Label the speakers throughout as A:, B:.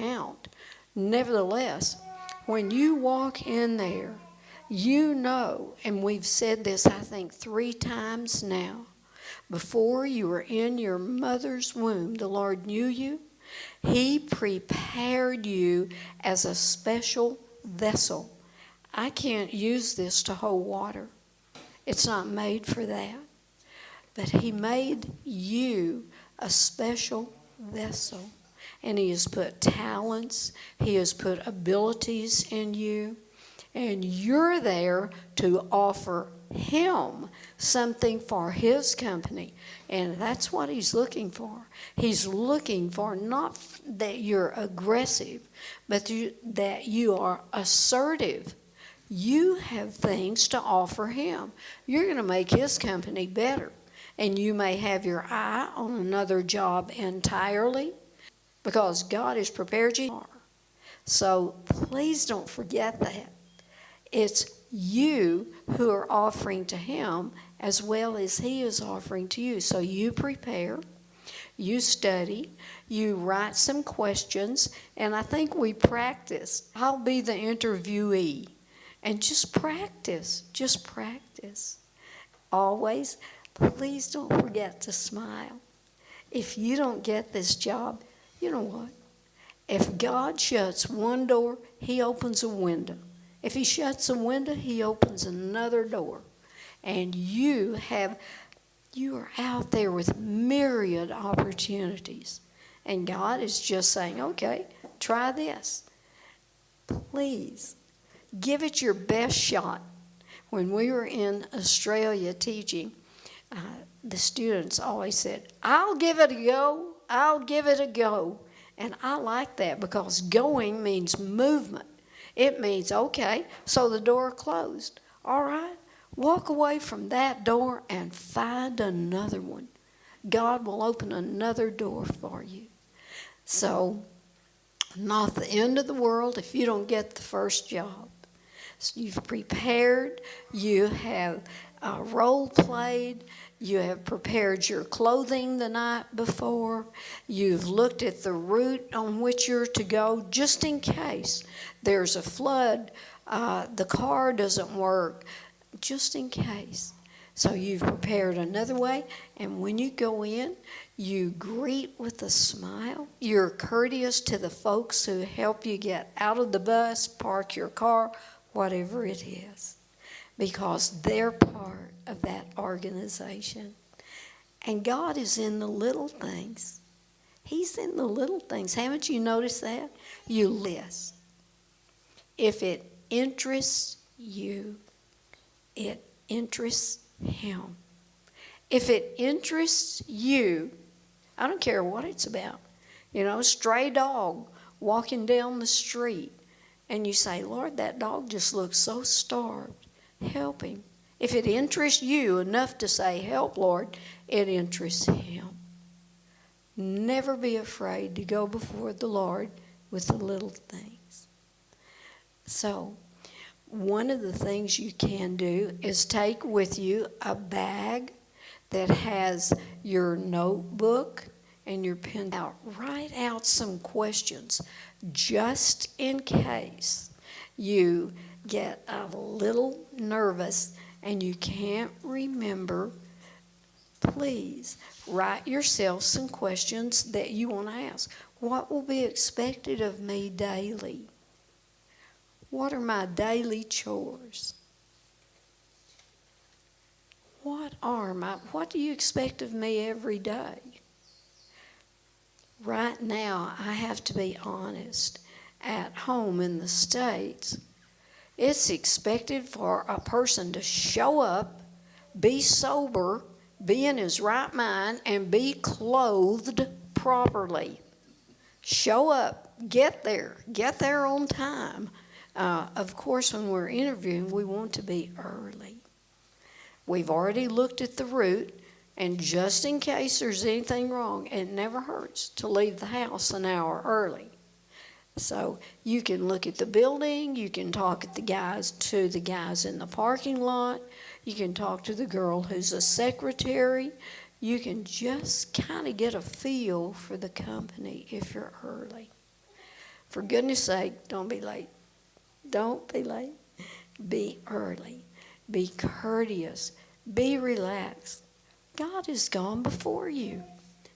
A: count. Nevertheless, when you walk in there, you know, and we've said this, I think, 3 times now, before you were in your mother's womb, the Lord knew you. He prepared you as a special vessel. I can't use this to hold water. It's not made for that. But He made you a special vessel. And He has put talents, He has put abilities in you. And you're there to offer Him something for His company. And that's what He's looking for. He's looking for not that you're aggressive, but that you are assertive. You have things to offer Him. You're going to make His company better. And you may have your eye on another job entirely because God has prepared you. So please don't forget that. It's you who are offering to Him as well as He is offering to you. So you prepare, you study, you write some questions, and I think we practice. I'll be the interviewee. And just practice. Always, please don't forget to smile. If you don't get this job, you know what? If God shuts one door, He opens a window. If He shuts a window, He opens another door. And you are out there with myriad opportunities. And God is just saying, okay, try this. Please, give it your best shot. When we were in Australia teaching, the students always said, I'll give it a go, I'll give it a go. And I like that because going means movement. It means, okay, so the door closed. All right, walk away from that door and find another one. God will open another door for you. So, not the end of the world if you don't get the first job. So you've prepared, you have role played, you have prepared your clothing the night before, you've looked at the route on which you're to go just in case there's a flood, the car doesn't work, just in case. So you've prepared another way, and when you go in, you greet with a smile. You're courteous to the folks who help you get out of the bus, park your car, whatever it is, because they're part of that organization. And God is in the little things. He's in the little things. Haven't you noticed that? You list. If it interests you, it interests Him. If it interests you, I don't care what it's about. You know, stray dog walking down the street, and you say, Lord, that dog just looks so starved. Help him. If it interests you enough to say, help, Lord, it interests Him. Never be afraid to go before the Lord with the little things. So, one of the things you can do is take with you a bag that has your notebook and your pen out. Write out some questions just in case you get a little nervous and you can't remember. Please write yourself some questions that you want to ask. What will be expected of me daily? What are my daily chores? What do you expect of me every day? Right now, I have to be honest. At home in the States, it's expected for a person to show up, be sober, be in his right mind, and be clothed properly. Show up, get there on time. Of course, when we're interviewing, we want to be early. We've already looked at the route, and just in case there's anything wrong, it never hurts to leave the house an hour early. So you can look at the building, you can talk to the guys in the parking lot, you can talk to the girl who's a secretary. You can just kind of get a feel for the company if you're early. For goodness sake, don't be late. Don't be late. Be early. Be courteous. Be relaxed. God has gone before you.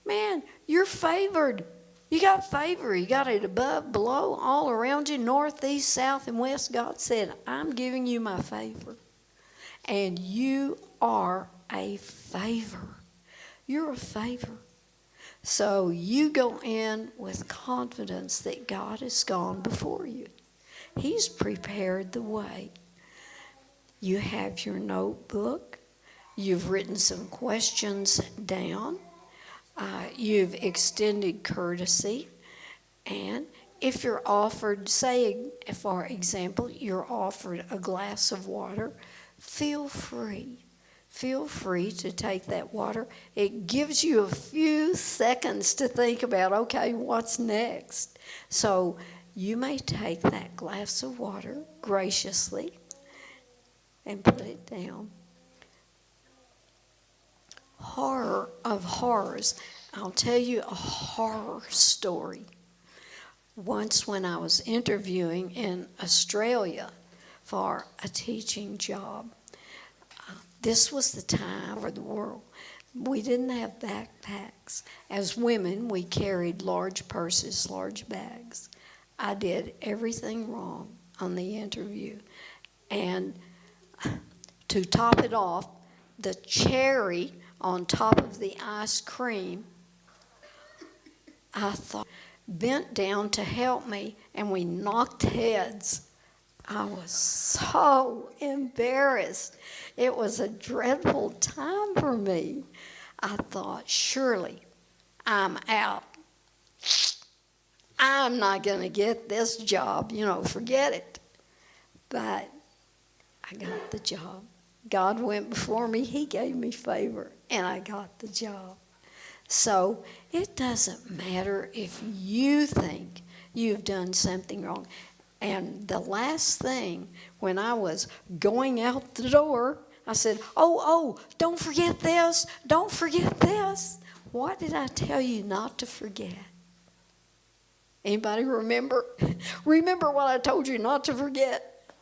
A: Man, you're favored. You got favor. You got it above, below, all around you, north, east, south, and west. God said, I'm giving you my favor. And you are a favor. You're a favor. So you go in with confidence that God has gone before you. He's prepared the way. You have your notebook. You've written some questions down. You've extended courtesy. And if you're offered, say, for example, you're offered a glass of water, feel free. Feel free to take that water. It gives you a few seconds to think about, okay, what's next? So you may take that glass of water graciously and put it down. Horror of horrors. I'll tell you a horror story. Once when I was interviewing in Australia for a teaching job, this was the time for the world. We didn't have backpacks. As women, we carried large purses, large bags. I did everything wrong on the interview. And to top it off, the cherry on top of the ice cream, I thought, bent down to help me, and we knocked heads. I was so embarrassed. It was a dreadful time for me. I thought, surely I'm out. I'm not going to get this job. Forget it. But I got the job. God went before me. He gave me favor, and I got the job. So it doesn't matter if you think you've done something wrong. And the last thing, when I was going out the door, I said, oh, don't forget this. Don't forget this. What did I tell you not to forget? Anybody remember? Remember what I told you not to forget?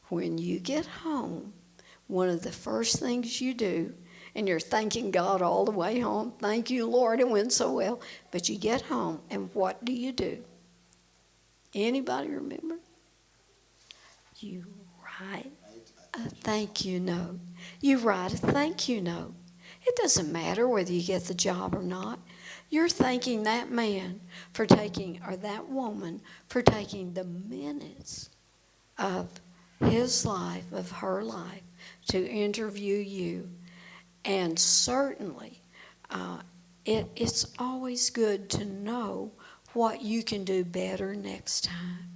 A: When you get home, one of the first things you do, and you're thanking God all the way home. Thank you, Lord, it went so well. But you get home, and what do? Anybody remember? You write a thank you note. You write a thank you note. It doesn't matter whether you get the job or not. You're thanking that man for taking, or that woman for taking the minutes of his life, of her life, to interview you. And certainly, it's always good to know what you can do better next time.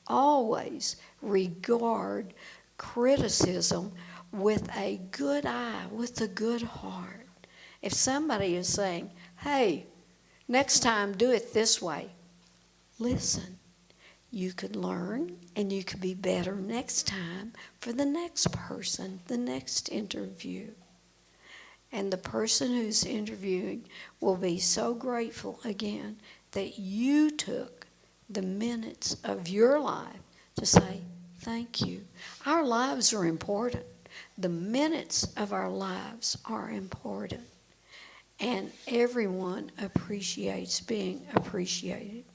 A: Always regard criticism with a good eye, with a good heart. If somebody is saying, hey, next time do it this way, listen. You could learn and you could be better next time for the next person, the next interview. And the person who's interviewing will be so grateful again that you took the minutes of your life to say, thank you. Our lives are important. The minutes of our lives are important. And everyone appreciates being appreciated.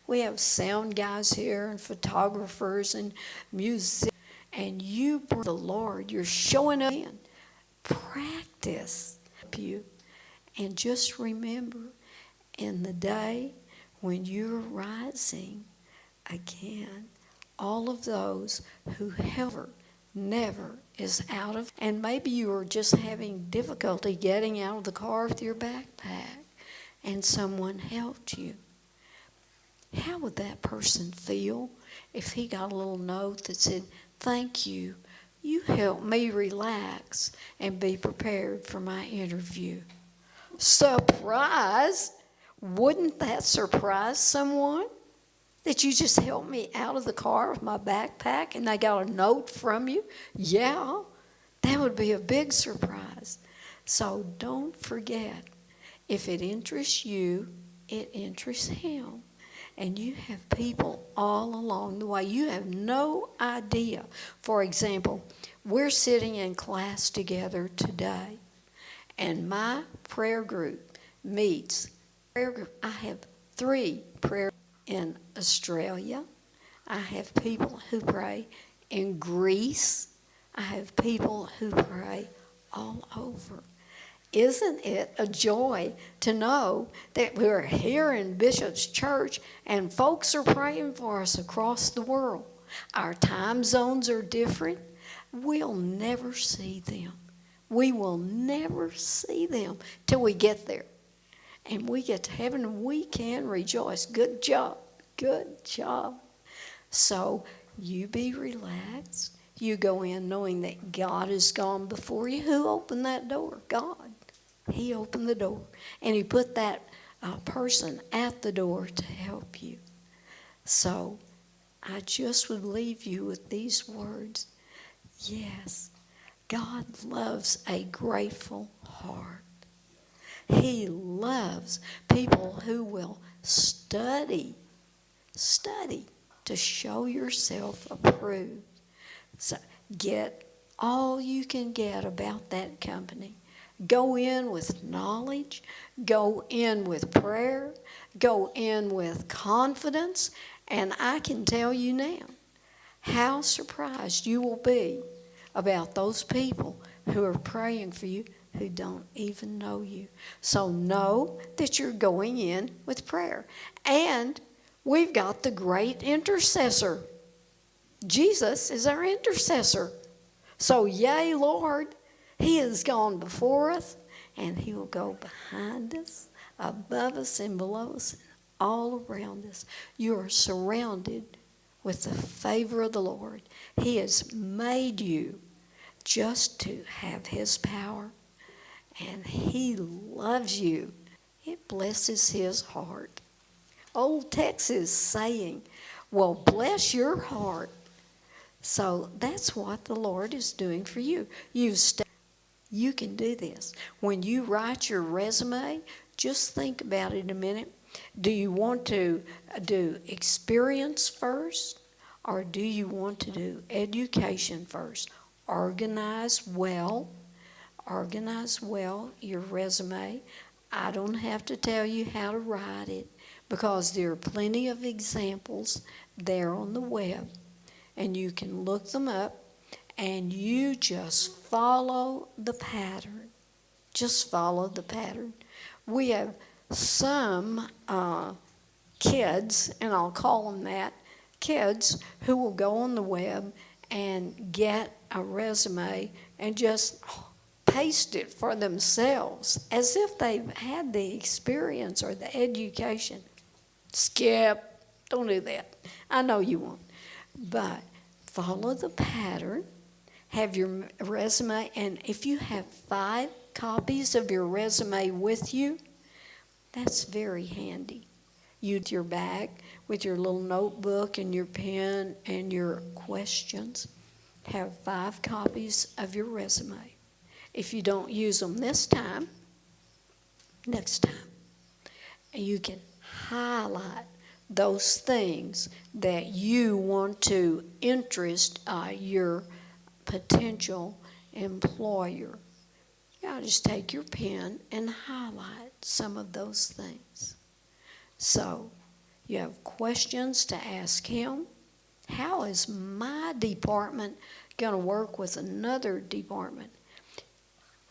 A: We have sound guys here and photographers and musicians. And you bring the Lord. You're showing up in. Practice you. And just remember, in the day when you're rising again, all of those who never is out of, and maybe you are just having difficulty getting out of the car with your backpack and someone helped you. How would that person feel if he got a little note that said, thank you, you helped me relax and be prepared for my interview? Surprise! Wouldn't that surprise someone? That you just helped me out of the car with my backpack and they got a note from you? Yeah, that would be a big surprise. So don't forget, if it interests you, it interests Him. And you have people all along the way. You have no idea. For example, we're sitting in class together today, and my prayer group meets. I have 3 prayer in Australia. I have people who pray in Greece. I have people who pray all over. Isn't it a joy to know that we're here in Bishop's Church and folks are praying for us across the world? Our time zones are different. We'll never see them. We will never see them till we get there. And we get to heaven and we can rejoice. Good job. Good job. So you be relaxed. You go in knowing that God has gone before you. Who opened that door? God. He opened the door. And He put that person at the door to help you. So I just would leave you with these words. Yes, God loves a grateful heart. He loves people who will study to show yourself approved. So get all you can get about that company. Go in with knowledge. Go in with prayer. Go in with confidence. And I can tell you now how surprised you will be about those people who are praying for you who don't even know you. So know that you're going in with prayer. And we've got the great intercessor. Jesus is our intercessor. So yea, Lord, He has gone before us, and He will go behind us, above us, and below us, and all around us. You are surrounded with the favor of the Lord. He has made you just to have His power, and He loves you. It blesses His heart. Old Texas saying, well, bless your heart. So that's what the Lord is doing for you. You can do this. When you write your resume, just think about it a minute. Do you want to do experience first, or do you want to do education first? Organize well your resume. I don't have to tell you how to write it because there are plenty of examples there on the web, and you can look them up. And you just follow the pattern. Just follow the pattern. We have some kids, and I'll call them that, kids who will go on the web and get a resume and just paste it for themselves as if they've had the experience or the education. Skip. Don't do that. I know you won't. But follow the pattern. Have your resume, and if you have 5 copies of your resume with you, that's very handy. Use your bag with your little notebook and your pen and your questions. Have 5 copies of your resume. If you don't use them this time, next time, you can highlight those things that you want to interest your potential employer. Just take your pen and highlight some of those things. So you have questions to ask Him. How is my department going to work with another department?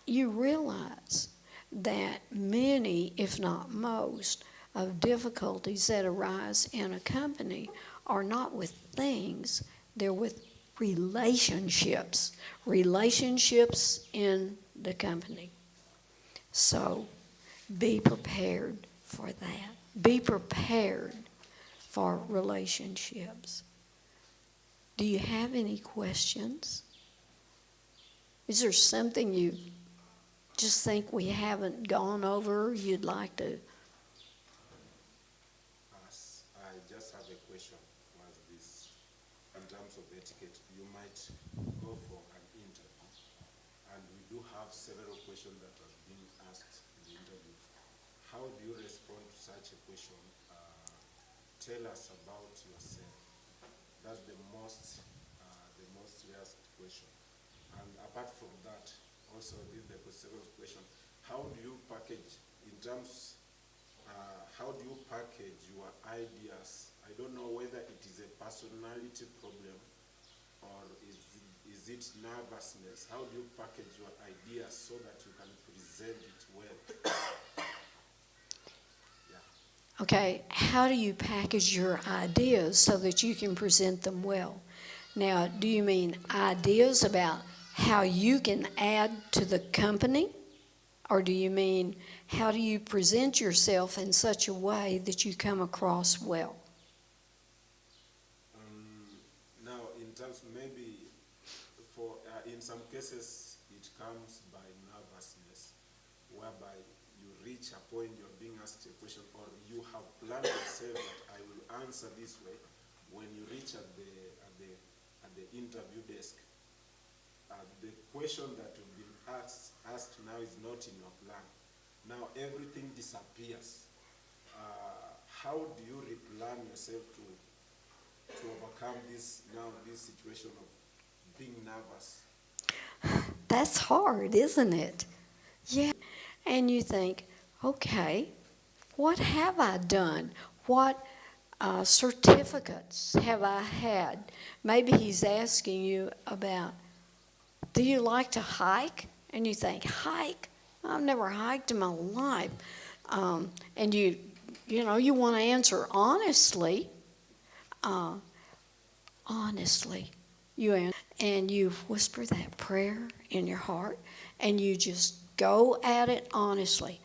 A: You realize that many, if not most, of difficulties that arise in a company are not with things, they're with relationships in the company. So be prepared for that. Be prepared for relationships. Do you have any questions? Is there something you just think we haven't gone over you'd like to?
B: I just have a question. Was this, in terms of etiquette, you might go for an interview, and we do have several questions that have been asked in the interview. how do you respond to such a question? Tell us about yourself. That's the most asked question. And apart from that, also this is the second question. How do you package in terms? How do you package your ideas? I don't know whether it is a personality problem or is it nervousness? How do you package your ideas so that you can present it well? Yeah.
A: Okay, how do you package your ideas so that you can present them well? Now, do you mean ideas about how you can add to the company? Or do you mean how do you present yourself in such a way that you come across well?
B: Now, in terms maybe for in some cases it comes by nervousness, whereby you reach a point you're being asked a question, or you have planned yourself that I will answer this way. When you reach at the interview desk, the question that you've been asked now is not in your plan. Now everything disappears. How do you replan yourself to overcome this situation of being nervous?
A: That's hard, isn't it? Yeah. And you think, okay, what have I done? What certificates have I had? Maybe he's asking you about, do you like to hike? And you think, hike? I've never hiked in my life. And you want to answer honestly. Honestly. And you whisper that prayer in your heart, and you just go at it honestly.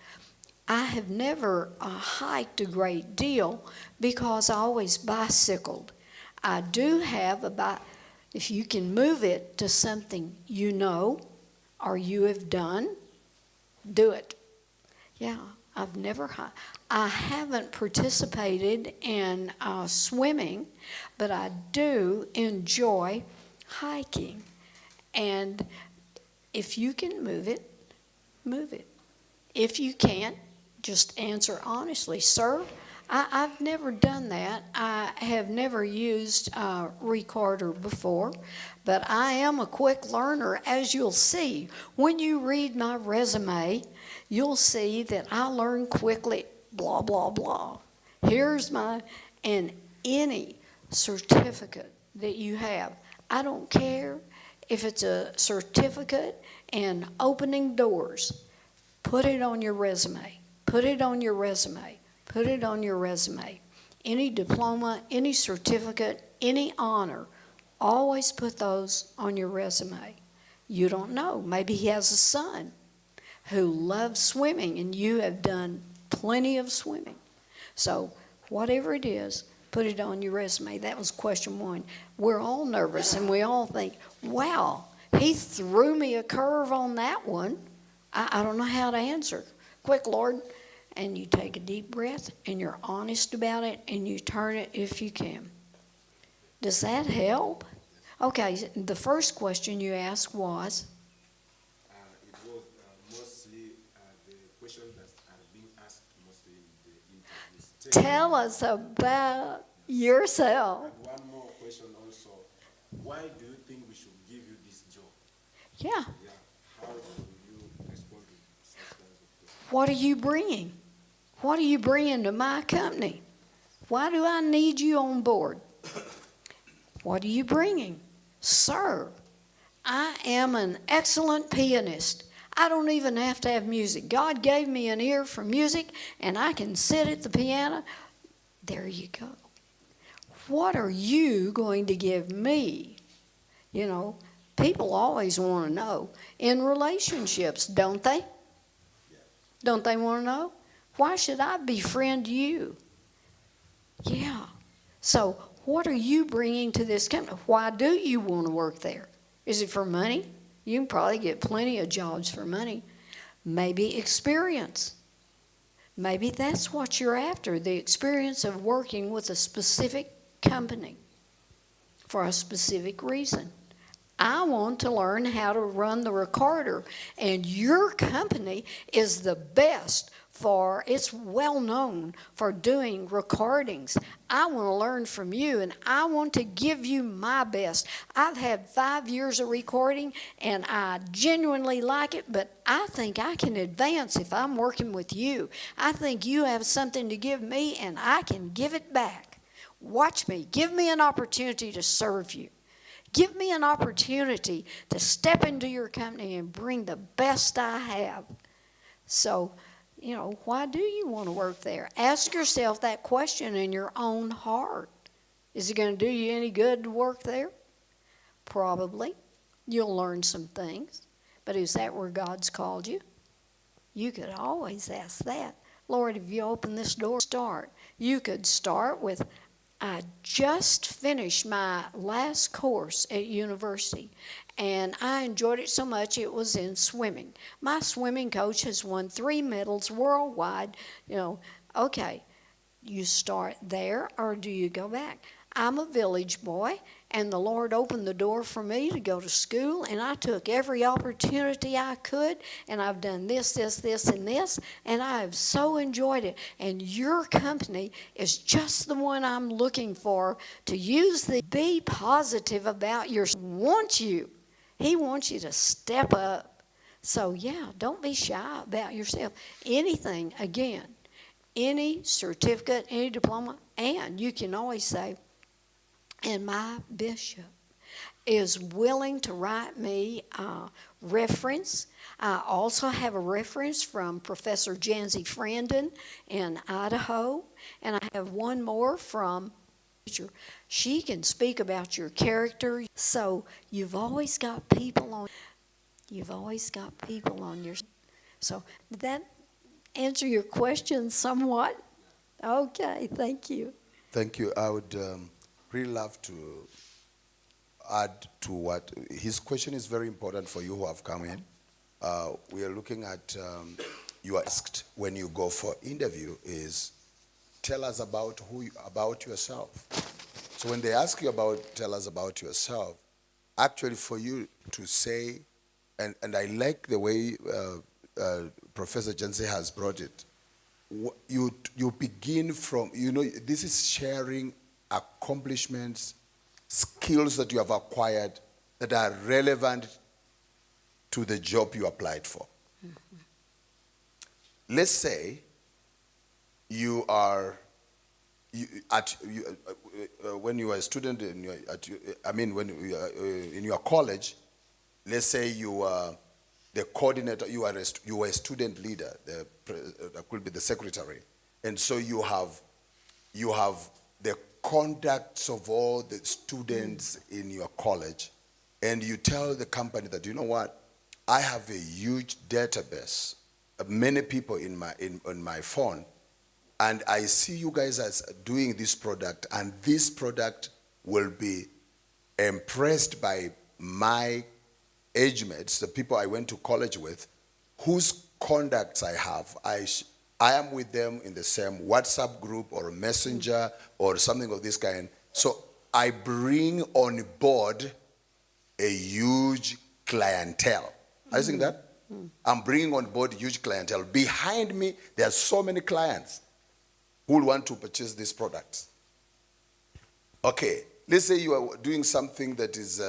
A: I have never hiked a great deal because I always bicycled. I do have if you can move it to something you know or you have done, do it. Yeah, I've never hiked. I haven't participated in swimming, but I do enjoy hiking. And if you can move it, move it. If you can't, just answer honestly. Sir, I've never done that. I have never used a recorder before, but I am a quick learner, as you'll see. When you read my resume, you'll see that I learn quickly, blah, blah, blah. And any certificate that you have, I don't care if it's a certificate in opening doors, put it on your resume. Put it on your resume. Put it on your resume. Any diploma, any certificate, any honor, always put those on your resume. You don't know. Maybe he has a son who loves swimming and you have done plenty of swimming. So whatever it is, put it on your resume. That was question one. We're all nervous and we all think, wow, he threw me a curve on that one. I don't know how to answer. Quick, Lord. And you take a deep breath and you're honest about it and you turn it if you can. Does that help? Okay, the first question you asked was?
B: It was mostly the questions that are being asked mostly in the interviews.
A: Tell us about yourself.
B: And one more question also. Why do you think we should give you this job?
A: Yeah.
B: Yeah. How do you respond to such kinds of questions?
A: What are you bringing? What are you bringing to my company? Why do I need you on board? What are you bringing? Sir, I am an excellent pianist. I don't even have to have music. God gave me an ear for music, and I can sit at the piano. There you go. What are you going to give me? You know, people always want to know. In relationships, don't they? Don't they want to know? Why should I befriend you? Yeah. So what are you bringing to this company? Why do you want to work there? Is it for money? You can probably get plenty of jobs for money. Maybe experience. Maybe that's what you're after, the experience of working with a specific company for a specific reason. I want to learn how to run the recorder, and your company is the best it's well known for doing recordings. I want to learn from you, and I want to give you my best. I've had 5 years of recording, and I genuinely like it, but I think I can advance if I'm working with you. I think you have something to give me, and I can give it back. Watch me. Give me an opportunity to serve you. Give me an opportunity to step into your company and bring the best I have. So, why do you want to work there? Ask yourself that question in your own heart. Is it going to do you any good to work there? Probably. You'll learn some things. But is that where God's called you? You could always ask that. Lord, if you open this door, start. You could start with, I just finished my last course at university, and I enjoyed it so much it was in swimming. My swimming coach has won 3 medals worldwide. Okay, you start there or do you go back? I'm a village boy, and the Lord opened the door for me to go to school, and I took every opportunity I could, and I've done this, and this, and I have so enjoyed it. And your company is just the one I'm looking for to use be positive about He wants you to step up. So yeah, don't be shy about yourself. Anything, again, any certificate, any diploma, and you can always say, and my bishop is willing to write me a reference. I also have a reference from Professor Janzi Frandon in Idaho, and I have one more from teacher. She can speak about your character. So you've always got people on your. So did that answer your question somewhat? Okay, thank you.
C: Thank you. I would really love to add to what his question is very important for you who have come in. We are looking at you are asked when you go for interview is tell us about about yourself. So when they ask you tell us about yourself, actually for you to say, and I like the way Professor Jensen has brought it. You begin from, this is sharing accomplishments, skills that you have acquired that are relevant to the job you applied for. Mm-hmm. Let's say when you are a student in your college, let's say you are the coordinator, you are a student leader, that could be the secretary, and so you have the contacts of all the students in your college, and you tell the company that, you know what, I have a huge database of many people in my phone, and I see you guys as doing this product, and this product will be impressed by my age mates, the people I went to college with, whose contacts I have. I am with them in the same WhatsApp group or Messenger or something of this kind. So I bring on board a huge clientele. Are you seeing that? I'm bringing on board huge clientele. Behind me, there are so many clients who will want to purchase these products. Okay, let's say you are doing something that is,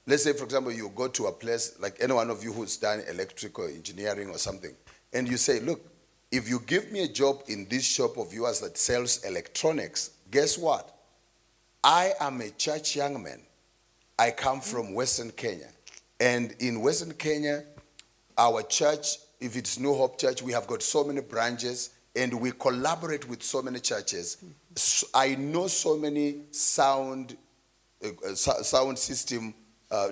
C: let's say, for example, you go to a place, like any one of you who's done electrical engineering or something, and you say, look, if you give me a job in this shop of yours that sells electronics, guess what? I am a church young man. I come from Western Kenya. And in Western Kenya, our church, if it's New Hope Church, we have got so many branches, and we collaborate with so many churches. So I know so many sound system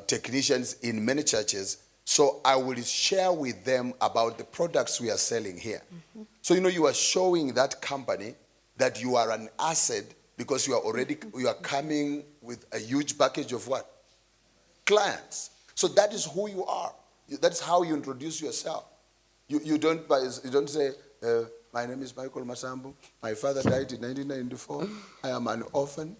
C: technicians in many churches. So I will share with them about the products we are selling here. Mm-hmm. So you are showing that company that you are an asset because you are coming with a huge package of what? Clients. So that is who you are. That's how you introduce yourself. You don't say, my name is Michael Masambu. My father died in 1994. I am an orphan.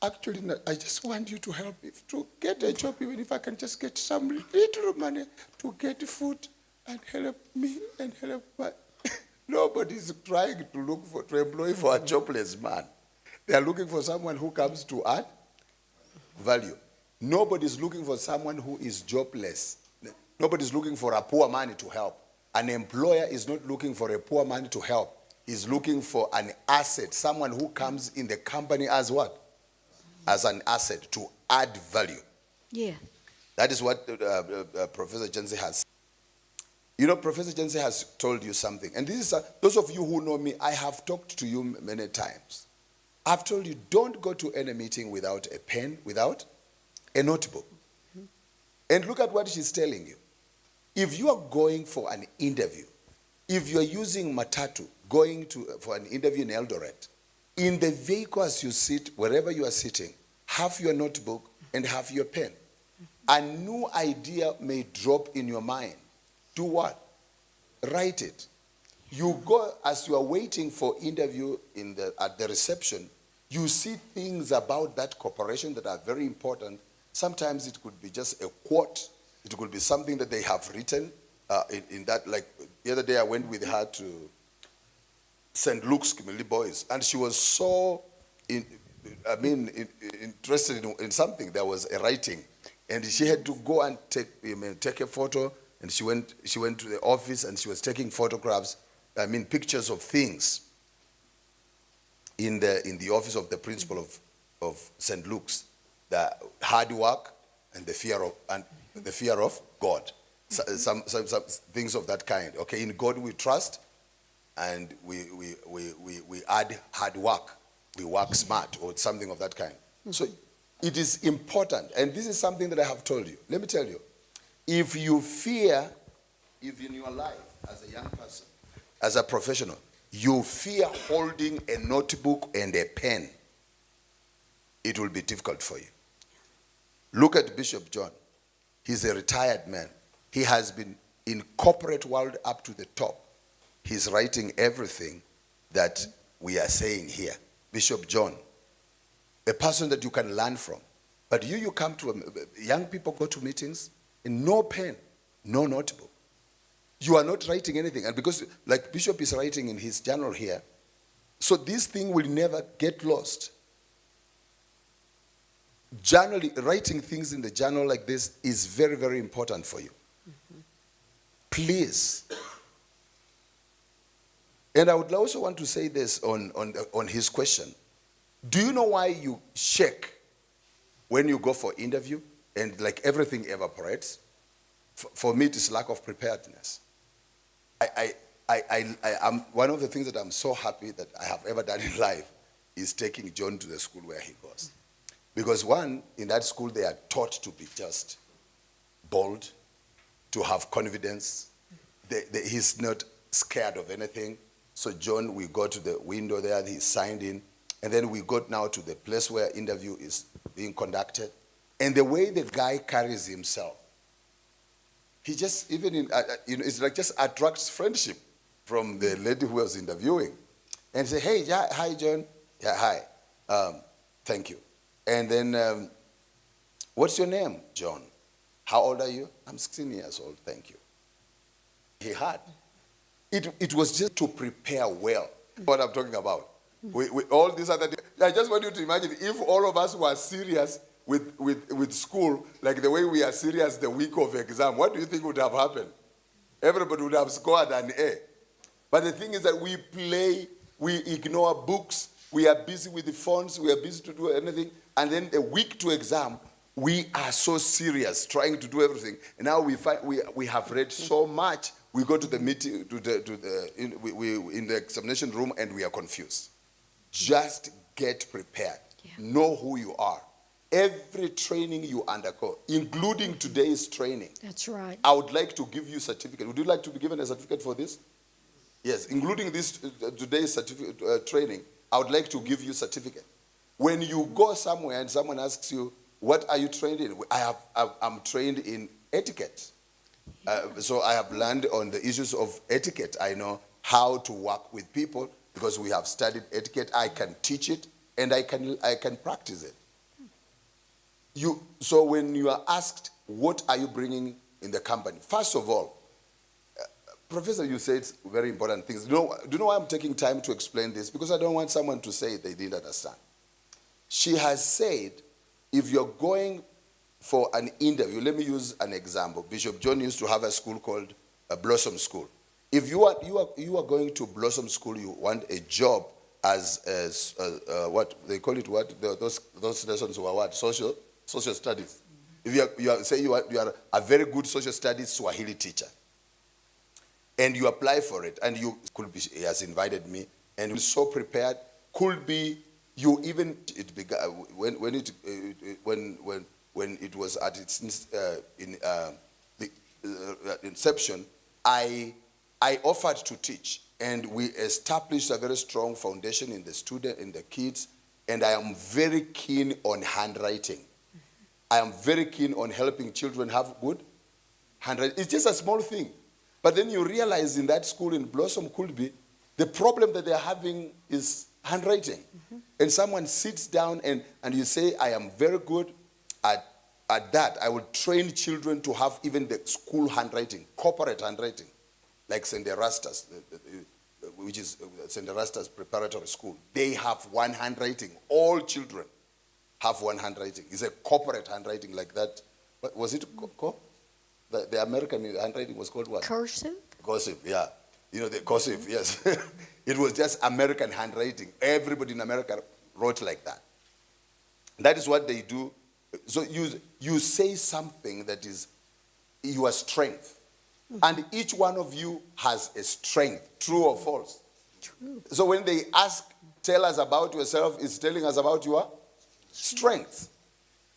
C: Actually, I just want you to help me to get a job, even if I can just get some little money to get food and help me and help my... Nobody's trying to employ for a jobless man. They are looking for someone who comes to add value. Nobody's looking for someone who is jobless. Nobody's looking for a poor man to help. An employer is not looking for a poor man to help. He's looking for an asset, someone who comes in the company as what? As an asset to add value.
A: Yeah.
C: That is what Professor Jensen has. You know, Professor Jensen has told you something. And this is, those of you who know me, I have talked to you many times. I've told you, don't go to any meeting without a pen, without a notebook. And look at what she's telling you. If you are going for an interview, if you're using Matatu, going for an interview in Eldoret, in the vehicle as you sit, wherever you are sitting, have your notebook and have your pen. A new idea may drop in your mind. Do what? Write it. You go, as you are waiting for interview at the reception, you see things about that corporation that are very important. Sometimes it could be just a quote. It could be something that they have written in that. Like the other day I went with her to St. Luke's Kimberly Boys, and she was so interested in something. There was a writing, and she had to go and take a photo. And she went to the office, and she was taking photographs, pictures of things in the office of the principal of St. Luke's, the hard work and the fear of God, some things of that kind. Okay, in God we trust, and we add hard work. We work smart, or something of that kind. So it is important, and this is something that I have told you. Let me tell you, if you fear, if in your life as a young person, as a professional, you fear holding a notebook and a pen, it will be difficult for you. Look at Bishop John. He's a retired man. He has been in corporate world up to the top. He's writing everything that we are saying here. Bishop John, a person that you can learn from. But you come to, young people go to meetings, and no pen, no notebook. You are not writing anything. And because, like Bishop is writing in his journal here, so this thing will never get lost. Writing things in the journal like this is very, very important for you. Please. And I would also want to say this on his question. Do you know why you shake when you go for interview and like everything evaporates? For me, it is lack of preparedness. I'm one of the things that I'm so happy that I have ever done in life is taking John to the school where he goes. Because one, in that school, they are taught to be just bold, to have confidence. He's not scared of anything. So John, we go to the window there, he signed in. And then we got now to the place where interview is being conducted. And the way the guy carries himself, he just, even it's like just attracts friendship from the lady who was interviewing. And say, hey, yeah, hi, John. Yeah, hi. Thank you. And then, what's your name? John. How old are you? I'm 16 years old, thank you. He had. It was just to prepare well. What I'm talking about. We all these other things. I just want you to imagine if all of us were serious with school, like the way we are serious the week of exam, what do you think would have happened? Everybody would have scored an A. But the thing is that we play, we ignore books, we are busy with the phones, we are busy to do anything, and then a week to exam, we are so serious trying to do everything. And now we find we have read so much, we go to the meeting, in the examination room, and we are confused. Just get prepared. Yeah. Know who you are. Every training you undergo, including today's training.
A: That's right.
C: I would like to give you a certificate. Would you like to be given a certificate for this? Yes, including this today's training, I would like to give you a certificate. When you go somewhere and someone asks you, what are you trained in? I'm trained in etiquette. So I have learned on the issues of etiquette. I know how to work with people because we have studied etiquette. I can teach it and I can practice it. So when you are asked, what are you bringing in the company? First of all, Professor, you said very important things. Do you know why I'm taking time to explain this? Because I don't want someone to say they didn't understand. She has said, if you're going for an interview, let me use an example. Bishop John used to have a school called Blossom School. If you are going to Blossom School, you want a job as what they call it, what those lessons were what, social studies. If you are a very good social studies Swahili teacher, and you apply for it, and you could be, he has invited me, and you're so prepared, could be you even it began when it was at its inception. I offered to teach, and we established a very strong foundation in the kids, and I am very keen on handwriting. I am very keen on helping children have good handwriting. It's just a small thing. But then you realize in that school in Blossom Kulbi, the problem that they're having is handwriting. Mm-hmm. And someone sits down and you say, I am very good at that. I will train children to have even the school handwriting, corporate handwriting, like St. Erastus, which is St. Erastus Preparatory School. They have one handwriting. All children have one handwriting. It's a corporate handwriting like that. What was it called? The American handwriting was called what?
A: Cursive?
C: Cursive, yeah. You know, the cursive, yes. It was just American handwriting. Everybody in America wrote like that. That is what they do. So you say something that is your strength. Mm-hmm. And each one of you has a strength, true or false.
A: True.
C: So when they tell us about yourself, it's telling us about your strength.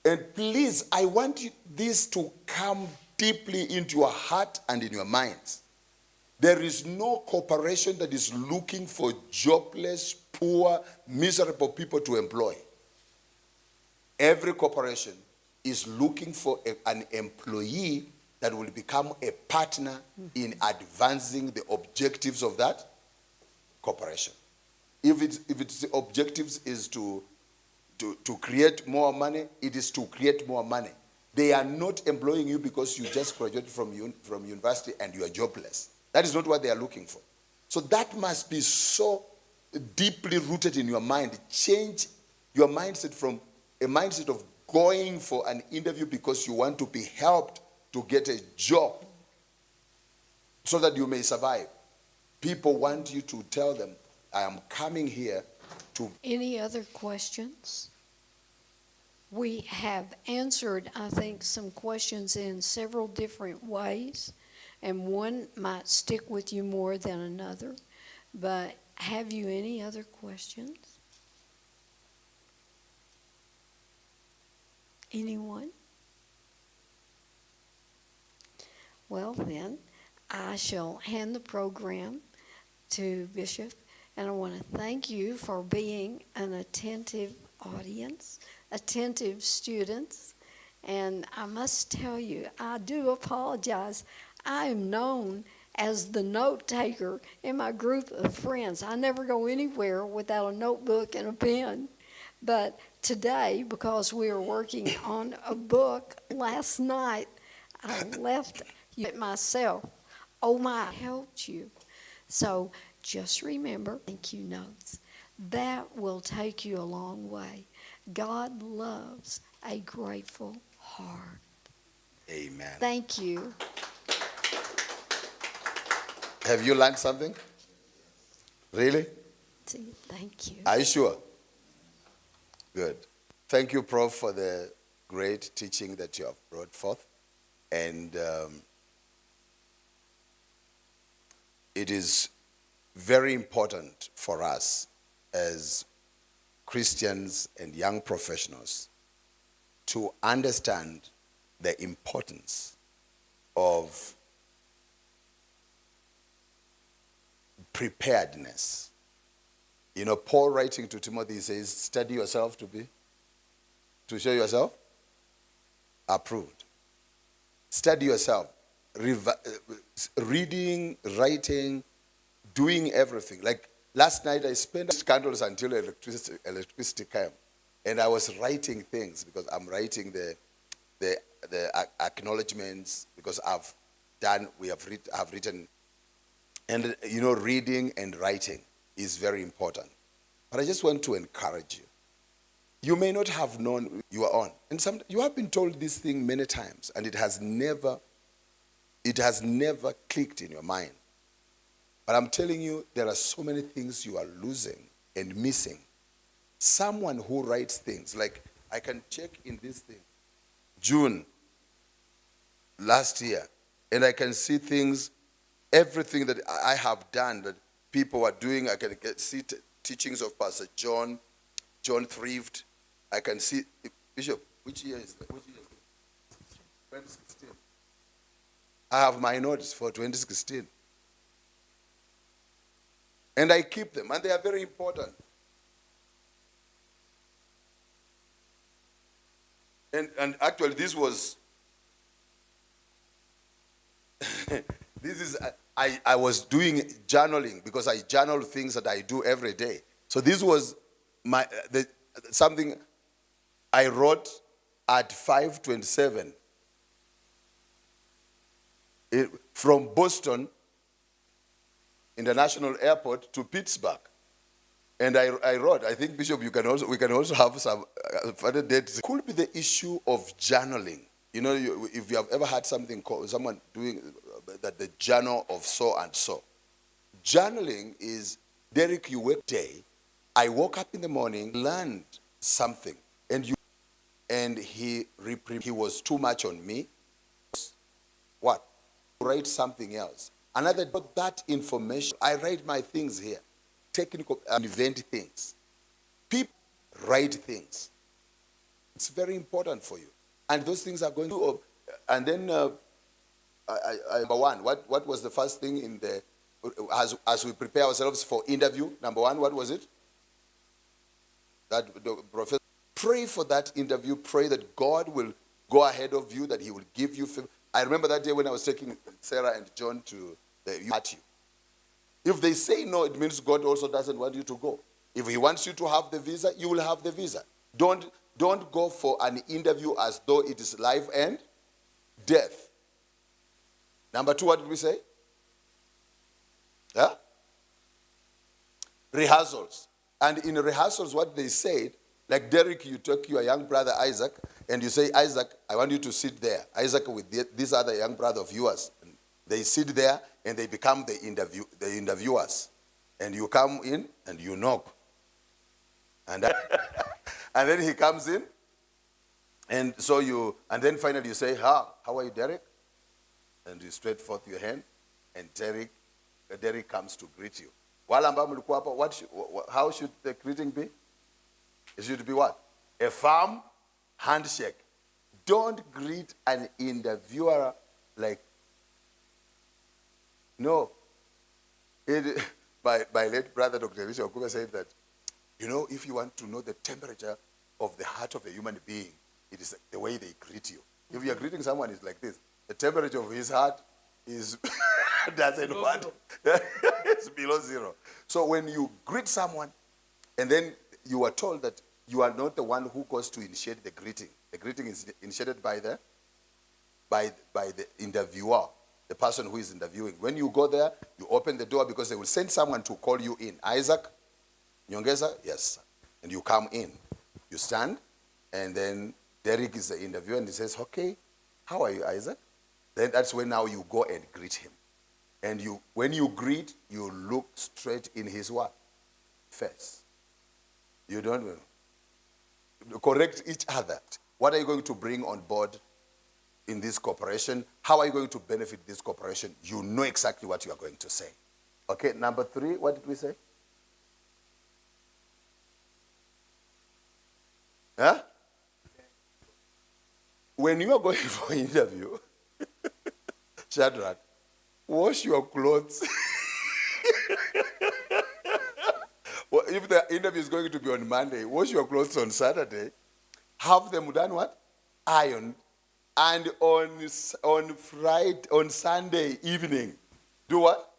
C: And please, I want this to come deeply into your heart and in your minds. There is no corporation that is looking for jobless, poor, miserable people to employ. Every corporation is looking for an employee that will become a partner in advancing the objectives of that corporation. If its objectives is to create more money, it is to create more money. They are not employing you because you just graduated from university and you are jobless. That is not what they are looking for. So that must be so deeply rooted in your mind. Change your mindset from a mindset of going for an interview because you want to be helped to get a job so that you may survive. People want you to tell them, I am coming here to...
A: Any other questions? We have answered, I think, some questions in several different ways, and one might stick with you more than another. But have you any other questions? Anyone? Well, then, I shall hand the program to Bishop, and I want to thank you for being an attentive audience, attentive students, and I must tell you, I do apologize. I am known as the note taker in my group of friends. I never go anywhere without a notebook and a pen. But today, because we were working on a book last night, I left it myself. Oh my, helped you. So just remember, thank you notes. That will take you a long way. God loves a grateful heart.
C: Amen.
A: Thank you.
C: Have you learned something? Really?
A: Thank you.
C: Are you sure? Good. Thank you, Prof, for the great teaching that you have brought forth. And it is very important for us as Christians and young professionals to understand the importance of preparedness. You know, Paul writing to Timothy says, study yourself to show yourself approved. Study yourself. Reading, writing, doing everything. Like last night I spent candles until electricity came. And I was writing things because I'm writing the acknowledgements because I've written And, reading and writing is very important. But I just want to encourage you. You may not have known you are on. And you have been told this thing many times, and it has never clicked in your mind. But I'm telling you, there are so many things you are losing and missing. Someone who writes things, like I can check in this thing, June last year, and I can see things, everything that I have done that people are doing. I can see teachings of Pastor John Thrift. I can see, Bishop, which year is that? 2016. I have my notes for 2016. And I keep them, and they are very important. And actually, this was, I was doing journaling because I journal things that I do every day. So this was something I wrote at 5:27 from Boston International Airport to Pittsburgh. And I wrote, I think, Bishop, we can also have some further dates. It could be the issue of journaling. If you have ever had someone doing the journal of so and so. Journaling is, Derek, you wake day. I woke up in the morning, learned something, and he was too much on me. What? Write something else. Another, but that information, I write my things here. Technical, invent things. People write things. It's very important for you. And those things are going to, and then, number one, what was the first thing in the, as we prepare ourselves for interview, number one, what was it? That the professor, pray for that interview, pray that God will go ahead of you, that he will give you favor. I remember that day when I was taking Sarah and John to the party. If they say no, it means God also doesn't want you to go. If he wants you to have the visa, you will have the visa. Don't go for an interview as though it is life and death. Number two, what did we say? Yeah? Rehearsals. And in rehearsals, what they said, like Derek, you take your young brother Isaac, and you say, Isaac, I want you to sit there. Isaac with this other young brother of yours. They sit there, and they become the interviewers. And you come in, and you knock. And then he comes in, and then finally you say, how are you, Derek? And you stretch forth your hand, and Derek comes to greet you. How should the greeting be? It should be what? A firm handshake. Don't greet an interviewer like, no. My late brother, Dr. Elisha Okuba, said that, if you want to know the temperature of the heart of a human being, it is the way they greet you. If you're greeting someone, it's like this. The temperature of his heart is doesn't want. It's below zero. So when you greet someone, and then you are told that you are not the one who goes to initiate the greeting. The greeting is initiated by the interviewer, the person who is interviewing. When you go there, you open the door because they will send someone to call you in. Isaac, Nyongeza, yes. And you come in. You stand, and then Derek is the interviewer, and he says, okay, how are you, Isaac? Then that's when now you go and greet him. And when you greet, you look straight in his what? Face. You don't correct each other. What are you going to bring on board in this corporation? How are you going to benefit this corporation? You know exactly what you are going to say. Okay, number 3, what did we say? Huh? When you are going for an interview, Shadrach, wash your clothes. Well, if the interview is going to be on Monday, wash your clothes on Saturday. Have them done what? Ironed. And on Sunday evening, do what?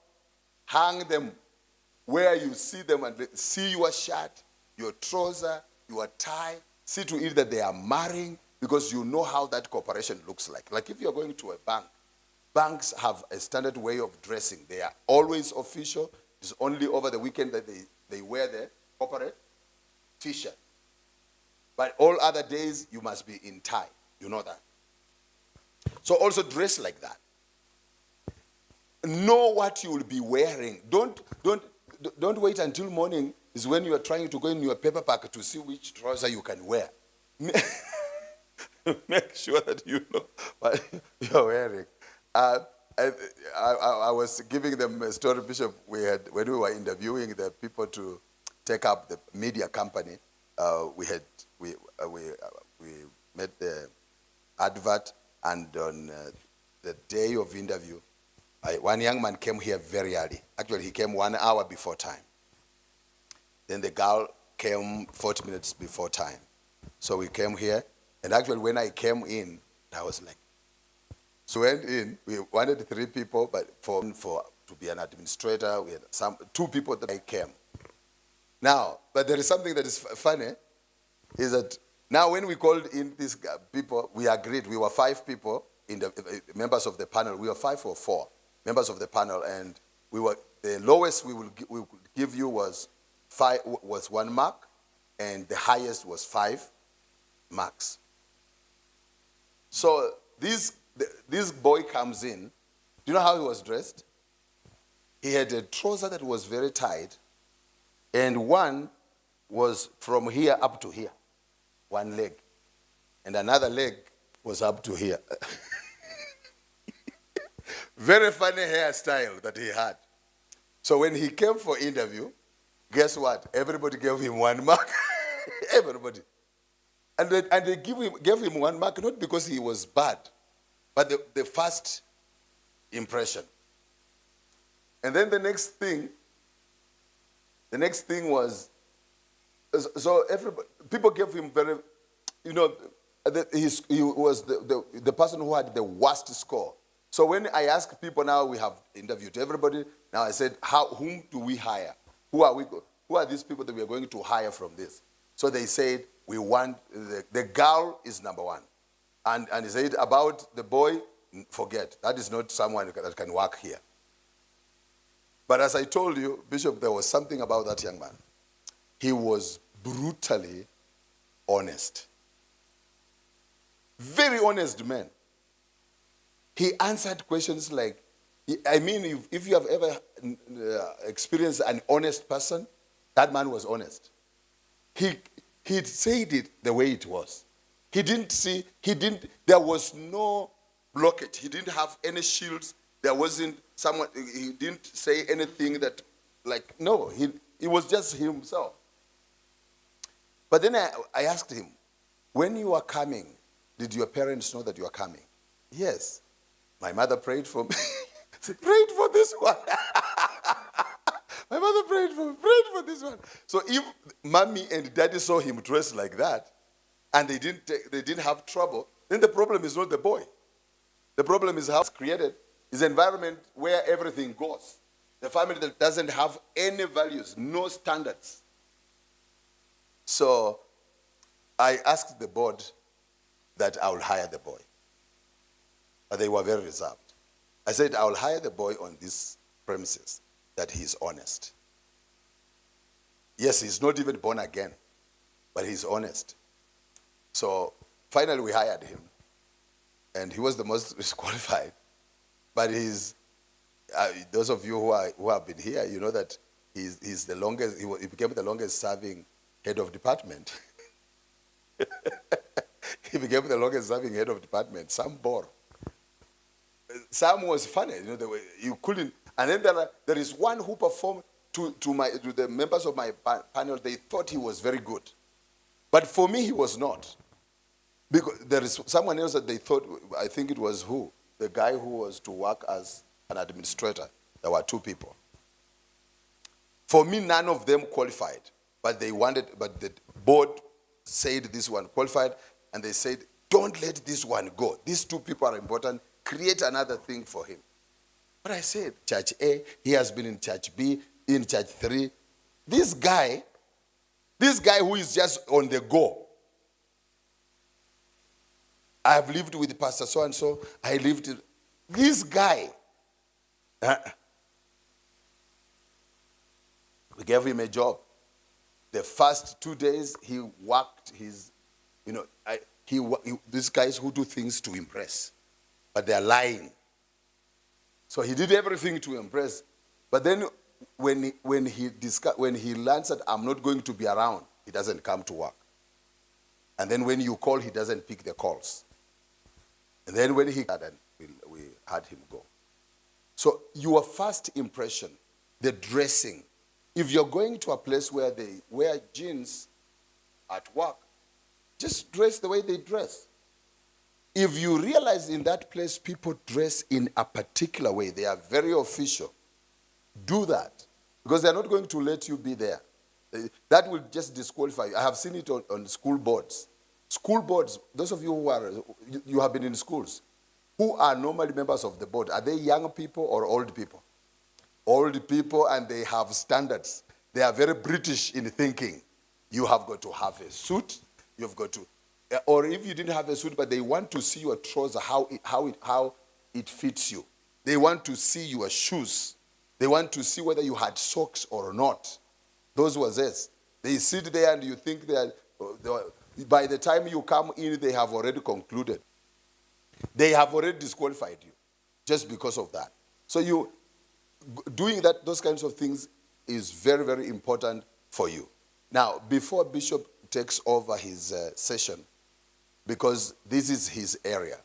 C: Hang them where you see them and see your shirt, your trouser, your tie. See to it that they are marrying, because you know how that corporation looks like. Like if you're going to a bank, banks have a standard way of dressing. They are always official. It's only over the weekend that they wear the corporate t-shirt. But all other days, you must be in tie. You know that. So also dress like that. Know what you will be wearing. Don't wait until morning is when you are trying to go in your paper pack to see which trouser you can wear. Make sure that you know what you're wearing. I was giving them a story, Bishop. When we were interviewing the people to take up the media company, we made the advert, and on the day of interview, one young man came here very early. Actually, he came 1 hour before time. Then the girl came 40 minutes before time. So we came here, and actually when I came in, I was like, so went in, we wanted 3 people, but for to be an administrator, we had 2 people that I came. Now, but there is something that is funny, is that now when we called in these people, we agreed, we were 5 people, in the members of the panel, we were 5 or 4 members of the panel, and we were, the lowest we would give you was 1 mark, and the highest was 5 marks. So this boy comes in. Do you know how he was dressed? He had a trouser that was very tight, and one was from here up to here, one leg, and another leg was up to here. Very funny hairstyle that he had. So when he came for interview, guess what? Everybody gave him 1 mark. Everybody. And they gave him 1 mark, not because he was bad, but the first impression. And then the next thing was, so people gave him very, he was the person who had the worst score. So when I ask people, now we have interviewed everybody, now I said, whom do we hire? Who are these people that we are going to hire from this? So they said, we want, the girl is number 1. And he said, about the boy, forget. That is not someone that can work here. But as I told you, Bishop, there was something about that young man. He was brutally honest. Very honest man. He answered questions like, I mean, if you have ever experienced an honest person, that man was honest. He said it the way it was. There was no blockage. He didn't have any shields. There wasn't someone, he didn't say anything that, no, he was just himself. But then I asked him, when you are coming, did your parents know that you are coming? Yes. My mother prayed for me. Prayed for this one. My mother prayed for this one. So if mommy and daddy saw him dressed like that, and they didn't have trouble, then the problem is not the boy. The problem is how it's created. Is an environment where everything goes. The family that doesn't have any values, no standards. So I asked the board that I will hire the boy. But they were very reserved. I said, I will hire the boy on these premises, that he is honest. Yes, he's not even born again, but he's honest. So finally we hired him, and he was the most disqualified. But those of you who have been here, you know that he's the longest, he became the longest serving head of department. He became the longest serving head of department. Sam bore. Sam was funny, the way you couldn't. And then there is one who performed to the members of my panel. They thought he was very good, but for me he was not. Because there is someone else that they thought. I think it was who, the guy who was to work as an administrator. There were 2 people. For me, none of them qualified, but the board said this one qualified, and they said, don't let this one go. These 2 people are important. Create another thing for him. But I said, Church A, he has been in Church B, in Church 3. This guy who is just on the go. I have lived with Pastor so-and-so. This guy, we gave him a job. The first 2 days, he worked his, these guys who do things to impress, but they're lying. So he did everything to impress. But then when he learns that I'm not going to be around, he doesn't come to work. And then when you call, he doesn't pick the calls. And then when he got, we had him go. So your first impression, the dressing. If you're going to a place where they wear jeans at work, just dress the way they dress. If you realize in that place people dress in a particular way, they are very official, do that. Because they're not going to let you be there. That will just disqualify you. I have seen it on school boards. School boards, those of you you have been in schools, who are normally members of the board, are they young people or old people? Old people, and they have standards. They are very British in thinking. You have got to have a suit. You've got to, or if you didn't have a suit, but they want to see your trouser, how it fits you. They want to see your shoes. They want to see whether you had socks or not. Those were this. They sit there and you think by the time you come in, they have already concluded. They have already disqualified you just because of that. So doing those kinds of things is very, very important for you. Now, before Bishop takes over his session, because this is his area,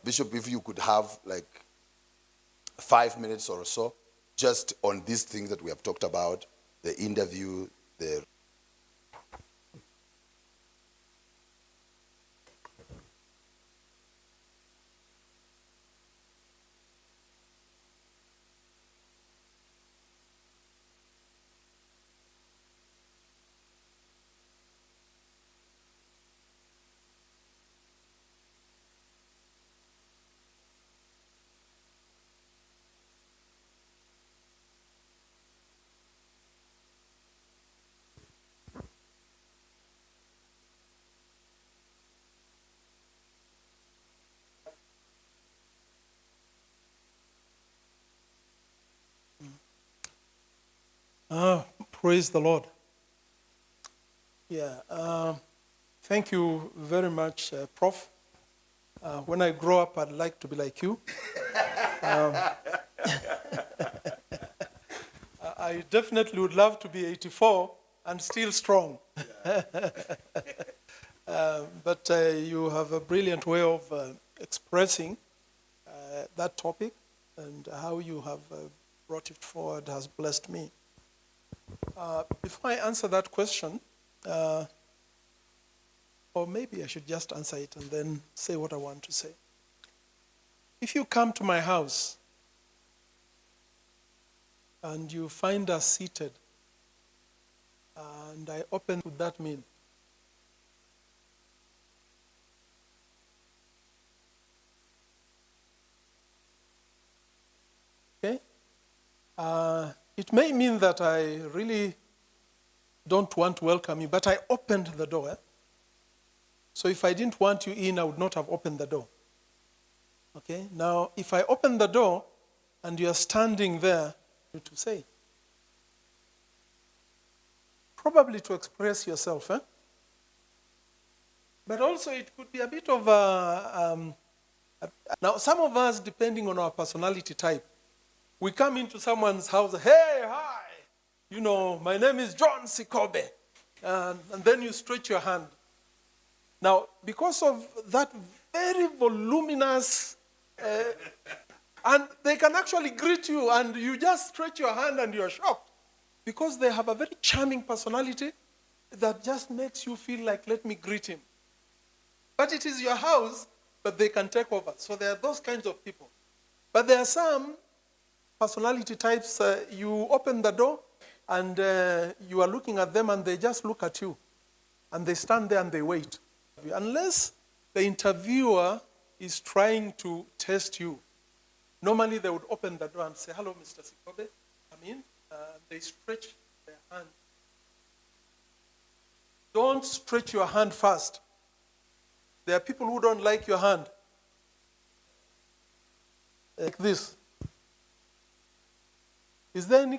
C: Bishop, if you could have like 5 minutes or so, just on these things that we have talked about, the interview, the...
D: Praise the Lord. Yeah, thank you very much, Prof. When I grow up, I'd like to be like you. I definitely would love to be 84 and still strong. But you have a brilliant way of expressing that topic, and how you have brought it forward has blessed me. Before I answer that question, or maybe I should just answer it and then say what I want to say. If you come to my house and you find us seated and I open, what would that mean? Okay? It may mean that I really don't want to welcome you, but I opened the door. So if I didn't want you in, I would not have opened the door. Okay? Now, if I open the door and you are standing there, what to say? Probably to express yourself, But also it could be a bit of now, some of us, depending on our personality type, we come into someone's house, hey, hi, my name is John Sikobe. And then you stretch your hand. Now, because of that very voluminous, and they can actually greet you, and you just stretch your hand and you're shocked. Because they have a very charming personality that just makes you feel like, let me greet him. But it is your house, but they can take over. So there are those kinds of people. But there are some personality types, you open the door and you are looking at them and they just look at you. And they stand there and they wait. Unless the interviewer is trying to test you, normally they would open the door and say, hello, Mr. Sikobe, come in. They stretch their hand. Don't stretch your hand first. There are people who don't like your hand. like this. Is there any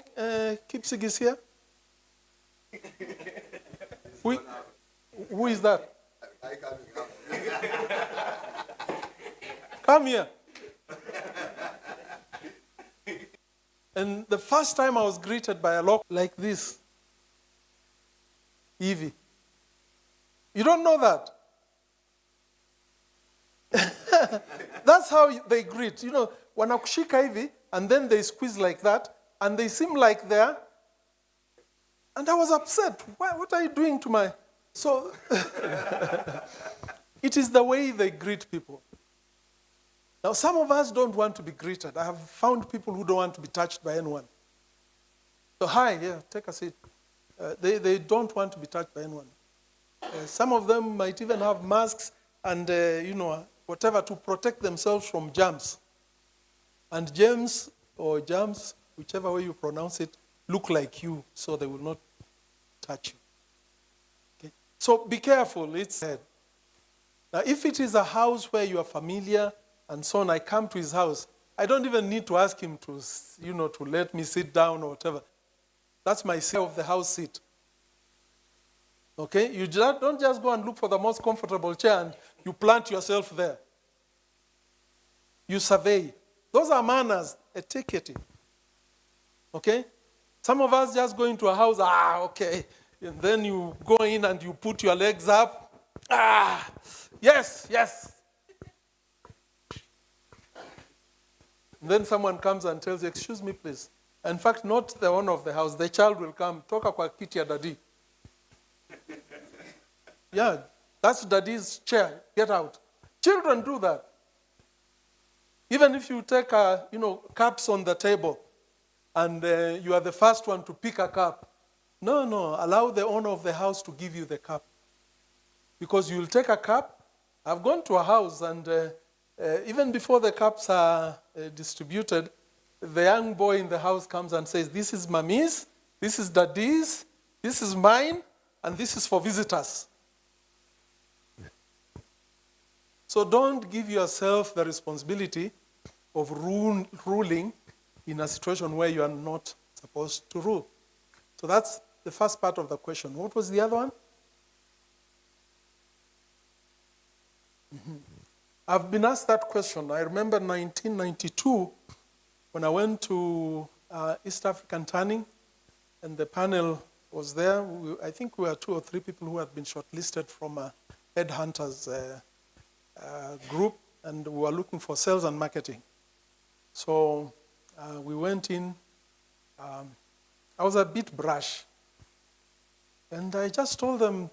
D: Kipsigis here? Who is that? Come here. And the first time I was greeted by a local like this, Evie. You don't know that? That's how they greet. You know, wanakushika hivi, and then they squeeze like that, and they seem like they're. And I was upset. What are you doing to my... So, it is the way they greet people. Now, some of us don't want to be greeted. I have found people who don't want to be touched by anyone. So, hi, yeah, take a seat. They don't want to be touched by anyone. Some of them might even have masks and, whatever to protect themselves from germs. And germs, or germs, whichever way you pronounce it, look like you, so they will not touch you. Okay? So be careful, it's said. Now, if it is a house where you are familiar and so on, I come to his house, I don't even need to ask him to, to let me sit down or whatever. That's my seat of the house seat. Okay? You don't just go and look for the most comfortable chair and you plant yourself there. You survey. Those are manners, etiquette. Okay? Some of us just go into a house, okay. And then you go in and you put your legs up. Yes. And then someone comes and tells you, excuse me, please. In fact, not the owner of the house, the child will come, toka kwa kiti ya daddy. Yeah, that's daddy's chair, get out. Children do that. Even if you take, cups on the table, and you are the first one to pick a cup. No, allow the owner of the house to give you the cup. Because you'll take a cup. I've gone to a house, and even before the cups are distributed, the young boy in the house comes and says, this is mommy's, this is daddy's, this is mine, and this is for visitors. So don't give yourself the responsibility of ruling in a situation where you are not supposed to rule. So that's the first part of the question. What was the other one? I've been asked that question. I remember 1992 when I went to East African Turning, and the panel was there. I think we were 2 or 3 people who had been shortlisted from a headhunters group, and we were looking for sales and marketing. So we went in. I was a bit brash. And I just told them,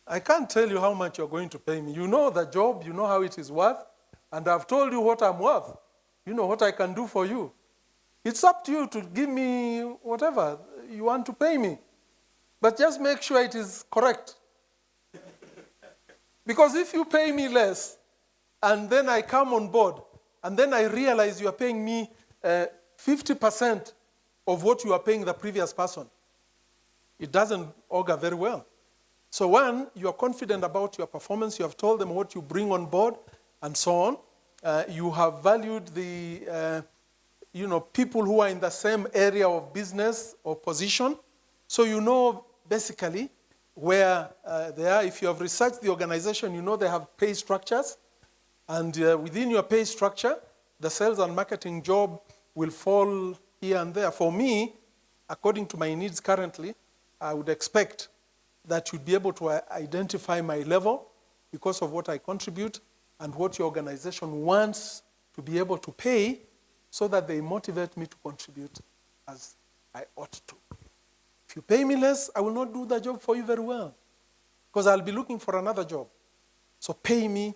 D: I can't tell you how much you're going to pay me. You know the job, you know how it is worth, and I've told you what I'm worth. You know what I can do for you. It's up to you to give me whatever you want to pay me. But just make sure it is correct. Because if you pay me less, and then I come on board, and then I realize you are paying me 50% of what you are paying the previous person, it doesn't augur very well. So one, you are confident about your performance. You have told them what you bring on board, and so on. You have valued the, people who are in the same area of business or position. So you know basically where they are. If you have researched the organization, you know they have pay structures. And within your pay structure, the sales and marketing job will fall here and there. For me, according to my needs currently, I would expect that you'd be able to identify my level because of what I contribute and what your organization wants to be able to pay, so that they motivate me to contribute as I ought to. If you pay me less, I will not do the job for you very well, because I'll be looking for another job. So pay me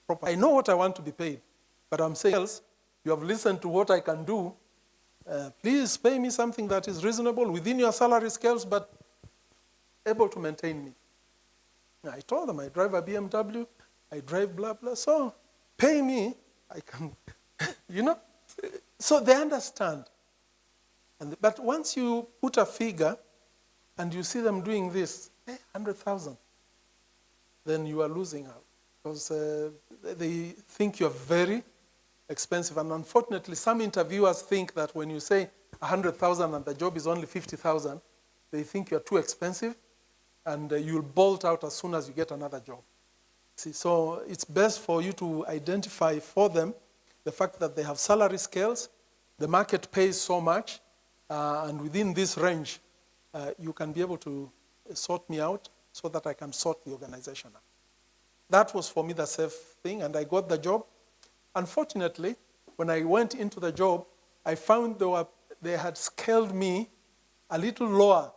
D: properly. I know what I want to be paid, but I'm saying else, you have listened to what I can do. Please pay me something that is reasonable within your salary scales, but able to maintain me. I told them I drive a BMW, I drive blah, blah, so pay me, I can, So they understand. But once you put a figure and you see them doing this, 100,000, then you are losing out. Because they think you're very expensive. And unfortunately, some interviewers think that when you say 100,000 and the job is only 50,000, they think you're too expensive, and you'll bolt out as soon as you get another job. See, so it's best for you to identify for them the fact that they have salary scales, the market pays so much, and within this range, you can be able to sort me out so that I can sort the organization out. That was for me the safe thing, and I got the job. Unfortunately, when I went into the job, I found they had scaled me a little lower.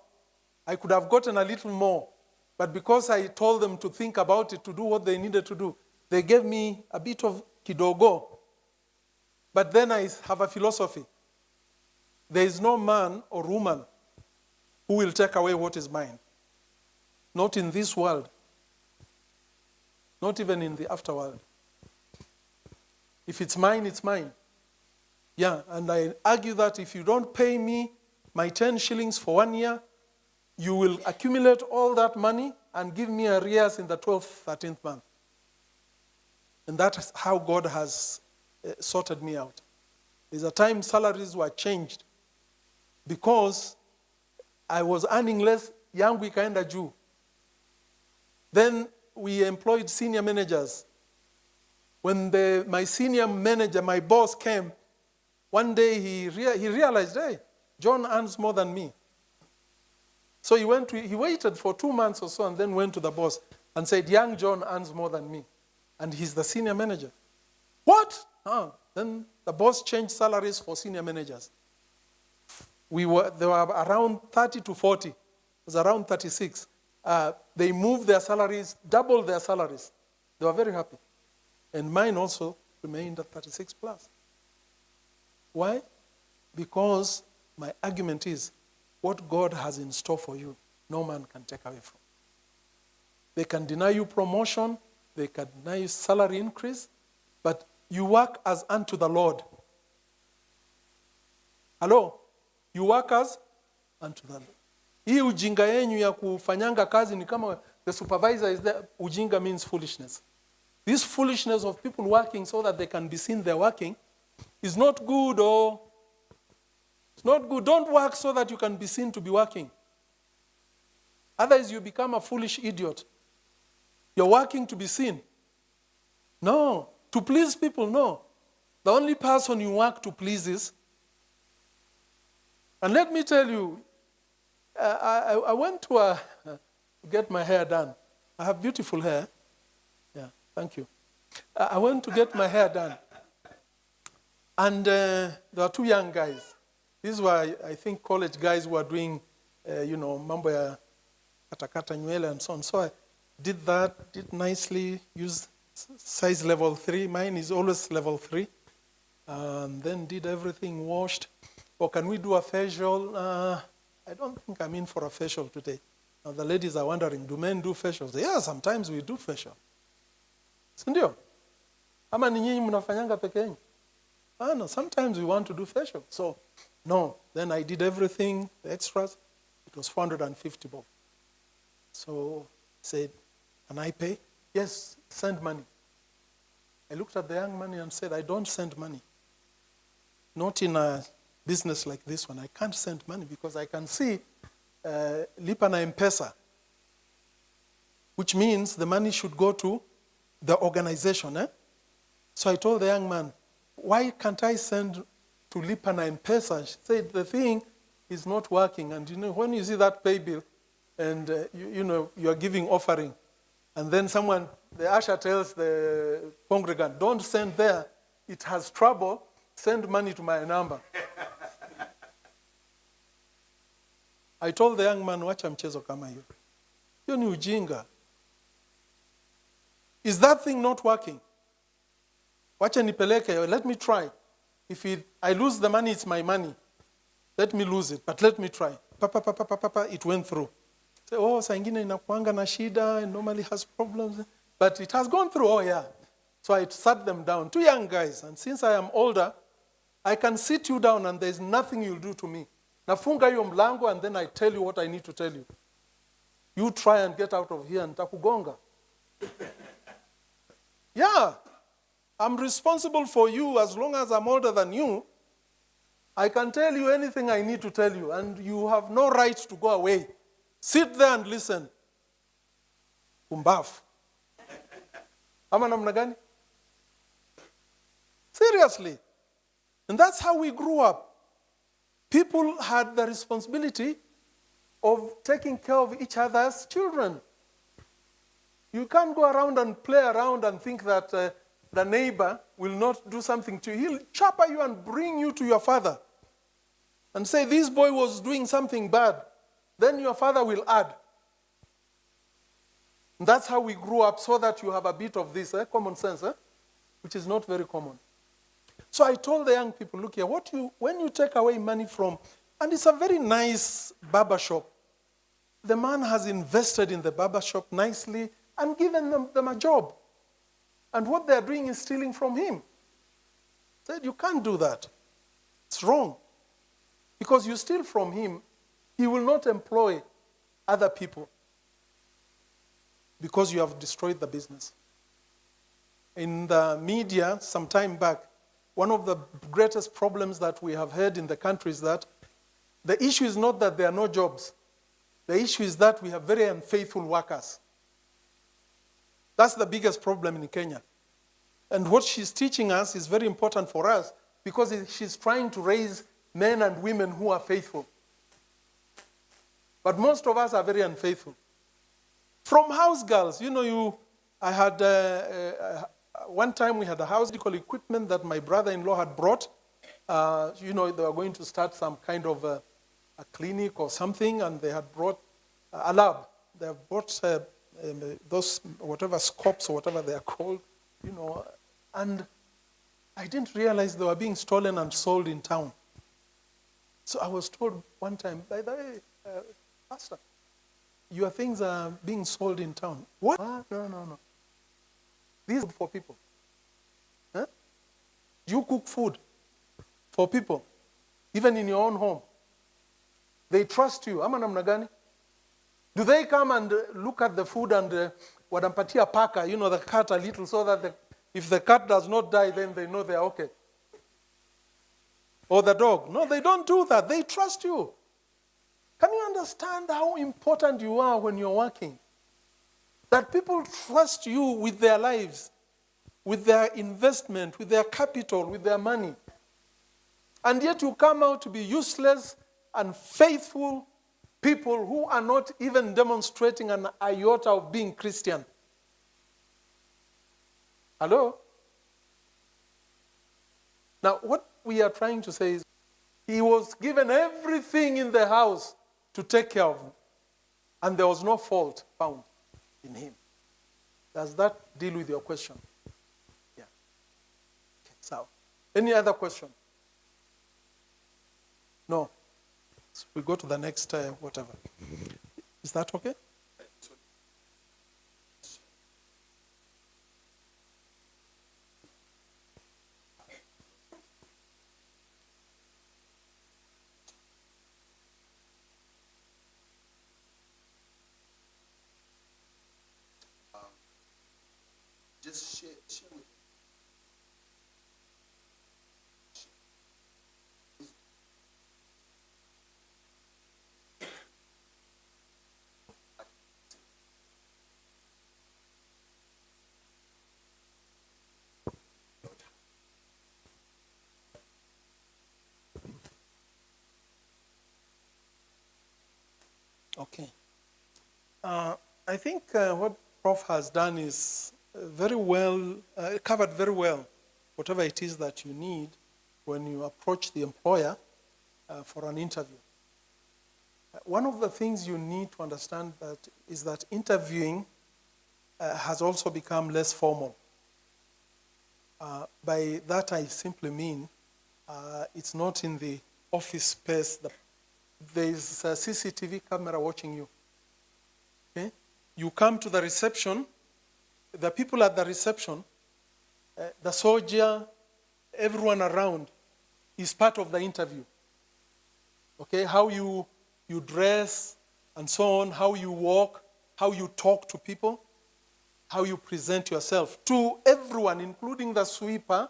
D: I could have gotten a little more, but because I told them to think about it, to do what they needed to do, they gave me a bit of kidogo. But then I have a philosophy. There is no man or woman who will take away what is mine. Not in this world. Not even in the afterworld. If it's mine, it's mine. Yeah, and I argue that if you don't pay me my 10 shillings for 1 year, you will accumulate all that money and give me arrears in the 12th, 13th month. And that's how God has sorted me out. There's a time salaries were changed because I was earning less, yangu ikaenda juu. Then we employed senior managers. When my senior manager, my boss came, one day he realized, hey, John earns more than me. So he waited for 2 months or so and then went to the boss and said, young John earns more than me. And he's the senior manager. What? Then the boss changed salaries for senior managers. They were around 30 to 40. It was around 36. They moved their salaries, doubled their salaries. They were very happy. And mine also remained at 36 plus. Why? Because my argument is, what God has in store for you, no man can take away from. They can deny you promotion, they can deny you salary increase, but you work as unto the Lord. Hello? You work as unto the Lord. Hii ujinga yenyu ya kufanyanga kazi ni kama the supervisor is there. Ujinga means foolishness. This foolishness of people working so that they can be seen they're working is not good. It's not good. Don't work so that you can be seen to be working. Otherwise you become a foolish idiot. You're working to be seen. No. To please people, no. The only person you work to please is. And let me tell you, I went to get my hair done. I have beautiful hair. Yeah, thank you. I went to get my hair done. And there were 2 young guys. These were, I think, college guys who were doing, mambo ya katakata nywele and so on. So I did that, did nicely, used size level 3. Mine is always level 3. And then did everything, washed. Or can we do a facial? I don't think I'm in for a facial today. Now the ladies are wondering, do men do facials? Yeah, sometimes we do facial. Sindio? Ama ni nyinyi mnafanyanga peke yenu? No, sometimes we want to do facial. So, no. Then I did everything, the extras. It was 450 bob. So, said, can I pay? Yes, send money. I looked at the young man and said, I don't send money. Not in a business like this one. I can't send money because I can see lipa na M-Pesa, which means the money should go to the organization. So I told the young man, why can't I send to lipa na M-Pesa? She said, the thing is not working. And when you see that pay bill and you are giving offering, and then the usher tells the congregant, don't send there, it has trouble, send money to my number. I told the young man, wacha mchezo kama hiyo. Hiyo ni ujinga. Is that thing not working? Wacha nipeleke, let me try. If I lose the money, it's my money. Let me lose it, but let me try. It went through. Say, saa ingine inakuanga na shida, it normally has problems. But it has gone through, yeah. So I sat them down, 2 young guys. And since I am older, I can sit you down and there's nothing you'll do to me. Nafunga hiyo mlango and then I tell you what I need to tell you. You try and get out of here and nitakugonga. Yeah. I'm responsible for you as long as I'm older than you. I can tell you anything I need to tell you, and you have no right to go away. Sit there and listen. Kumbafu. Ama namna gani? Seriously. And that's how we grew up. People had the responsibility of taking care of each other's children. You can't go around and play around and think that the neighbor will not do something to you. He'll chopper you and bring you to your father and say, this boy was doing something bad. Then your father will add. And that's how we grew up, so that you have a bit of this common sense, which is not very common. So I told the young people, look here, when you take away money from, and it's a very nice barber shop, the man has invested in the barber shop nicely and given them a job. And what they're doing is stealing from him. Said, you can't do that. It's wrong. Because you steal from him, he will not employ other people because you have destroyed the business. In the media, some time back, one of the greatest problems that we have had in the country is that the issue is not that there are no jobs. The issue is that we have very unfaithful workers. That's the biggest problem in Kenya. And what she's teaching us is very important for us, because she's trying to raise men and women who are faithful. But most of us are very unfaithful. From house girls, I had, one time we had a household equipment that my brother-in-law had brought. They were going to start some kind of a clinic or something, and they had brought a lab. They have brought those, whatever scopes or whatever they are called, and I didn't realize they were being stolen and sold in town. So I was told one time, by the way, Pastor, your things are being sold in town. What? No. This is for people. Huh? You cook food for people, even in your own home. They trust you. Ama namna gani? Do they come and look at the food and wadampatia paka, the cat a little, so that if the cat does not die, then they know they are okay? Or the dog? No, they don't do that. They trust you. Can you understand how important you are when you're working? That people trust you with their lives, with their investment, with their capital, with their money. And yet you come out to be useless, unfaithful people who are not even demonstrating an iota of being Christian. Hello? Now, what we are trying to say is, he was given everything in the house to take care of him, and there was no fault found in him. Does that deal with your question? Yeah. Okay, so, any other question? No. So we go to the next whatever. Is that okay?
C: Just share with
D: Okay. I think what Prof has done is very well, covered very well whatever it is that you need when you approach the employer for an interview. One of the things you need to understand is that interviewing has also become less formal. By that I simply mean it's not in the office space. There's a CCTV camera watching you. Okay? You come to the reception, the people at the reception, the soldier, everyone around is part of the interview. Okay? How you dress and so on, how you walk, how you talk to people, how you present yourself to everyone, including the sweeper,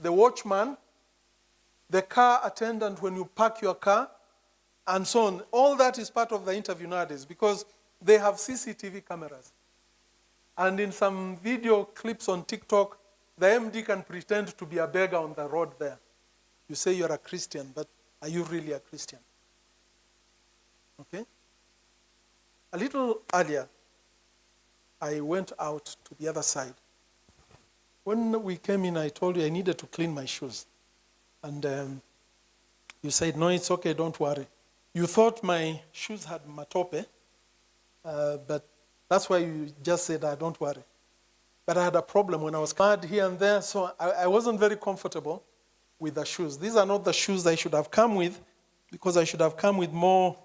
D: the watchman, the car attendant when you park your car, and so on. All that is part of the interview nowadays because they have CCTV cameras. And in some video clips on TikTok, the MD can pretend to be a beggar on the road there. You say you're a Christian, but are you really a Christian? Okay? A little earlier, I went out to the other side. When we came in, I told you I needed to clean my shoes. And you said, no, it's okay, don't worry. You thought my shoes had matope, but that's why you just said, don't worry. But I had a problem when I was mad here and there, so I wasn't very comfortable with the shoes. These are not the shoes I should have come with, because I should have come with more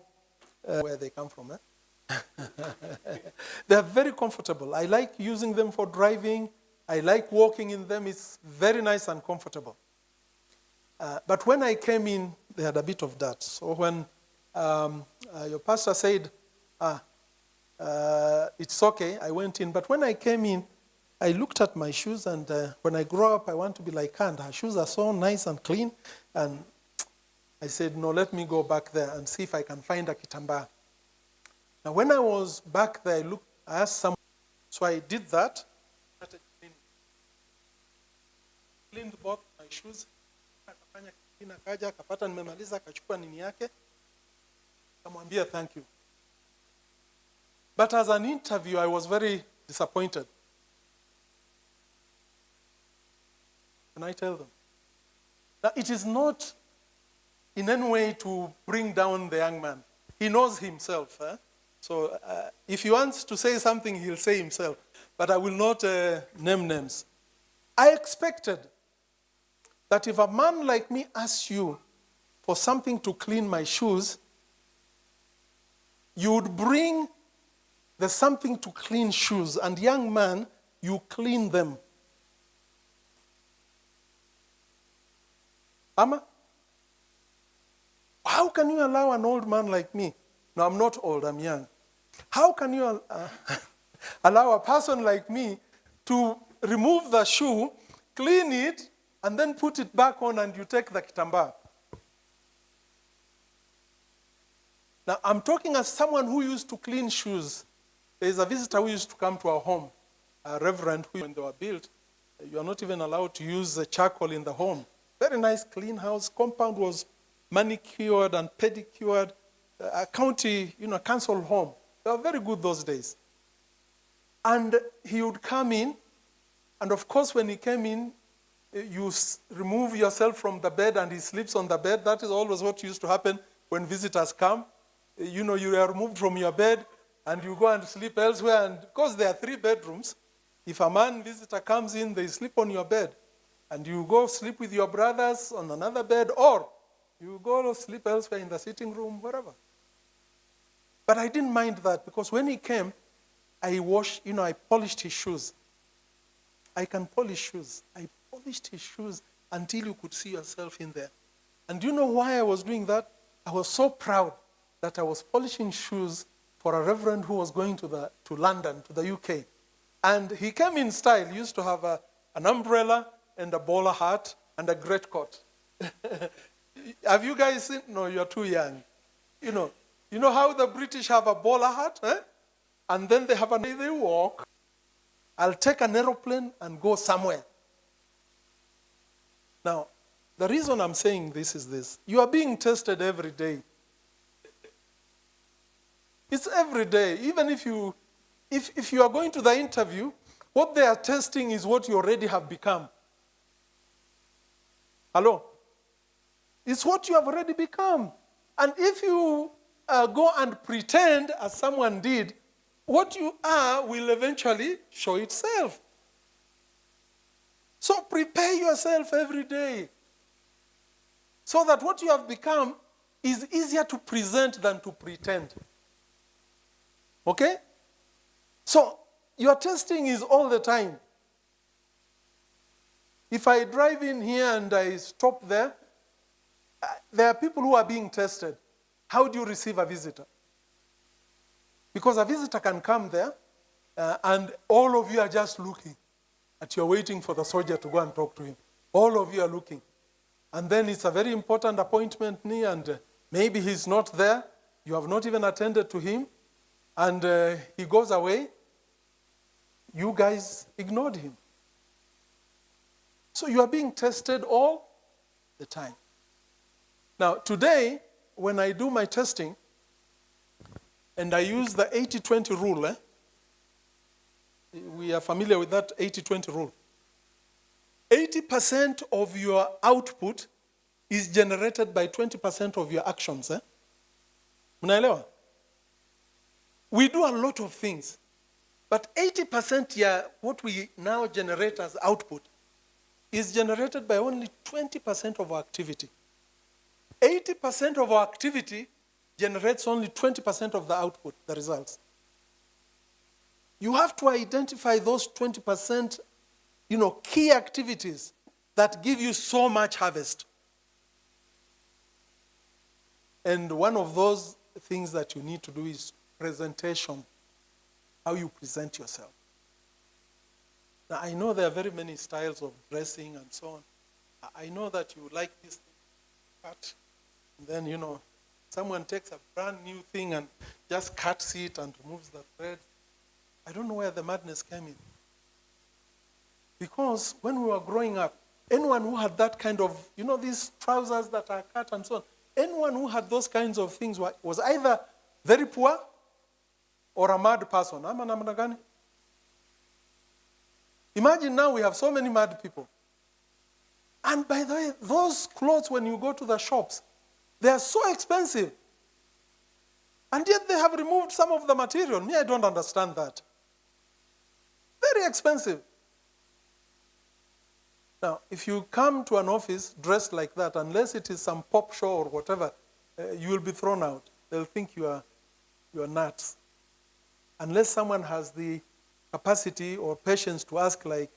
D: where they come from. They're very comfortable. I like using them for driving. I like walking in them. It's very nice and comfortable. But when I came in, they had a bit of dirt. So when your pastor said, it's okay, I went in. But when I came in, I looked at my shoes, and when I grow up, I want to be like her. And her shoes are so nice and clean. And I said, no, let me go back there and see if I can find a kitambaa. Now, when I was back there, I asked someone. So I did that. Started cleaned both my shoes. Akaja akapata nimemaliza, akachukua nini yake, akamwambia thank you. But as an interview, I was very disappointed. Can I tell them? Now, it is not in any way to bring down the young man. He knows himself. So if he wants to say something, he'll say himself. But I will not name names. I expected that if a man like me asks you for something to clean my shoes, you would bring the something to clean shoes, and young man, you clean them. Ama? How can you allow an old man like me? No, I'm not old, I'm young. How can you allow a person like me to remove the shoe, clean it, and then put it back on, and you take the kitambaa? Now, I'm talking as someone who used to clean shoes. There is a visitor who used to come to our home, a reverend, who, when they were built, you are not even allowed to use charcoal in the home. Very nice, clean house. Compound was manicured and pedicured. A county, council home. They were very good those days. And he would come in, and of course, when he came in, you remove yourself from the bed, and he sleeps on the bed. That is always what used to happen when visitors come. You are removed from your bed, and you go and sleep elsewhere. And because there are 3 bedrooms, if a man visitor comes in, they sleep on your bed. And you go sleep with your brothers on another bed, or you go sleep elsewhere in the sitting room, wherever. But I didn't mind that, because when he came, I polished his shoes. I can polish shoes. I polished his shoes until you could see yourself in there. And do you know why I was doing that? I was so proud that I was polishing shoes for a reverend who was going to London, to the UK. And he came in style. He used to have an umbrella and a bowler hat and a greatcoat. Have you guys seen? No, you're too young. You know how the British have a bowler hat? And then they have a way they walk. I'll take an aeroplane and go somewhere. Now, the reason I'm saying this is this. You are being tested every day. It's every day. Even if you are going to the interview, what they are testing is what you already have become. Hello? It's what you have already become. And if you go and pretend, as someone did, what you are will eventually show itself. So prepare yourself every day, so that what you have become is easier to present than to pretend. Okay? So your testing is all the time. If I drive in here and I stop there are people who are being tested. How do you receive a visitor? Because a visitor can come there, and all of you are just looking at you're waiting for the soldier to go and talk to him. All of you are looking. And then it's a very important appointment, and maybe he's not there. You have not even attended to him. And he goes away. You guys ignored him. So you are being tested all the time. Now, today, when I do my testing, and I use the 80-20 rule, we are familiar with that 80-20 rule. 80% of your output is generated by 20% of your actions. Mnaelewa? We do a lot of things, but 80% what we now generate as output is generated by only 20% of our activity. 80% of our activity generates only 20% of the output, the results. You have to identify those 20%, key activities that give you so much harvest. And one of those things that you need to do is presentation, how you present yourself. Now, I know there are very many styles of dressing and so on. I know that you like this thing, but then, someone takes a brand new thing and just cuts it and removes the thread. I don't know where the madness came in. Because when we were growing up, anyone who had that kind of, these trousers that are cut and so on, anyone who had those kinds of things was either very poor or a mad person. Imagine now we have so many mad people. And by the way, those clothes, when you go to the shops, they are so expensive. And yet they have removed some of the material. Me, I don't understand that. Very expensive. Now, if you come to an office dressed like that, unless it is some pop show or whatever, you will be thrown out. They'll think you are nuts. Unless someone has the capacity or patience to ask, like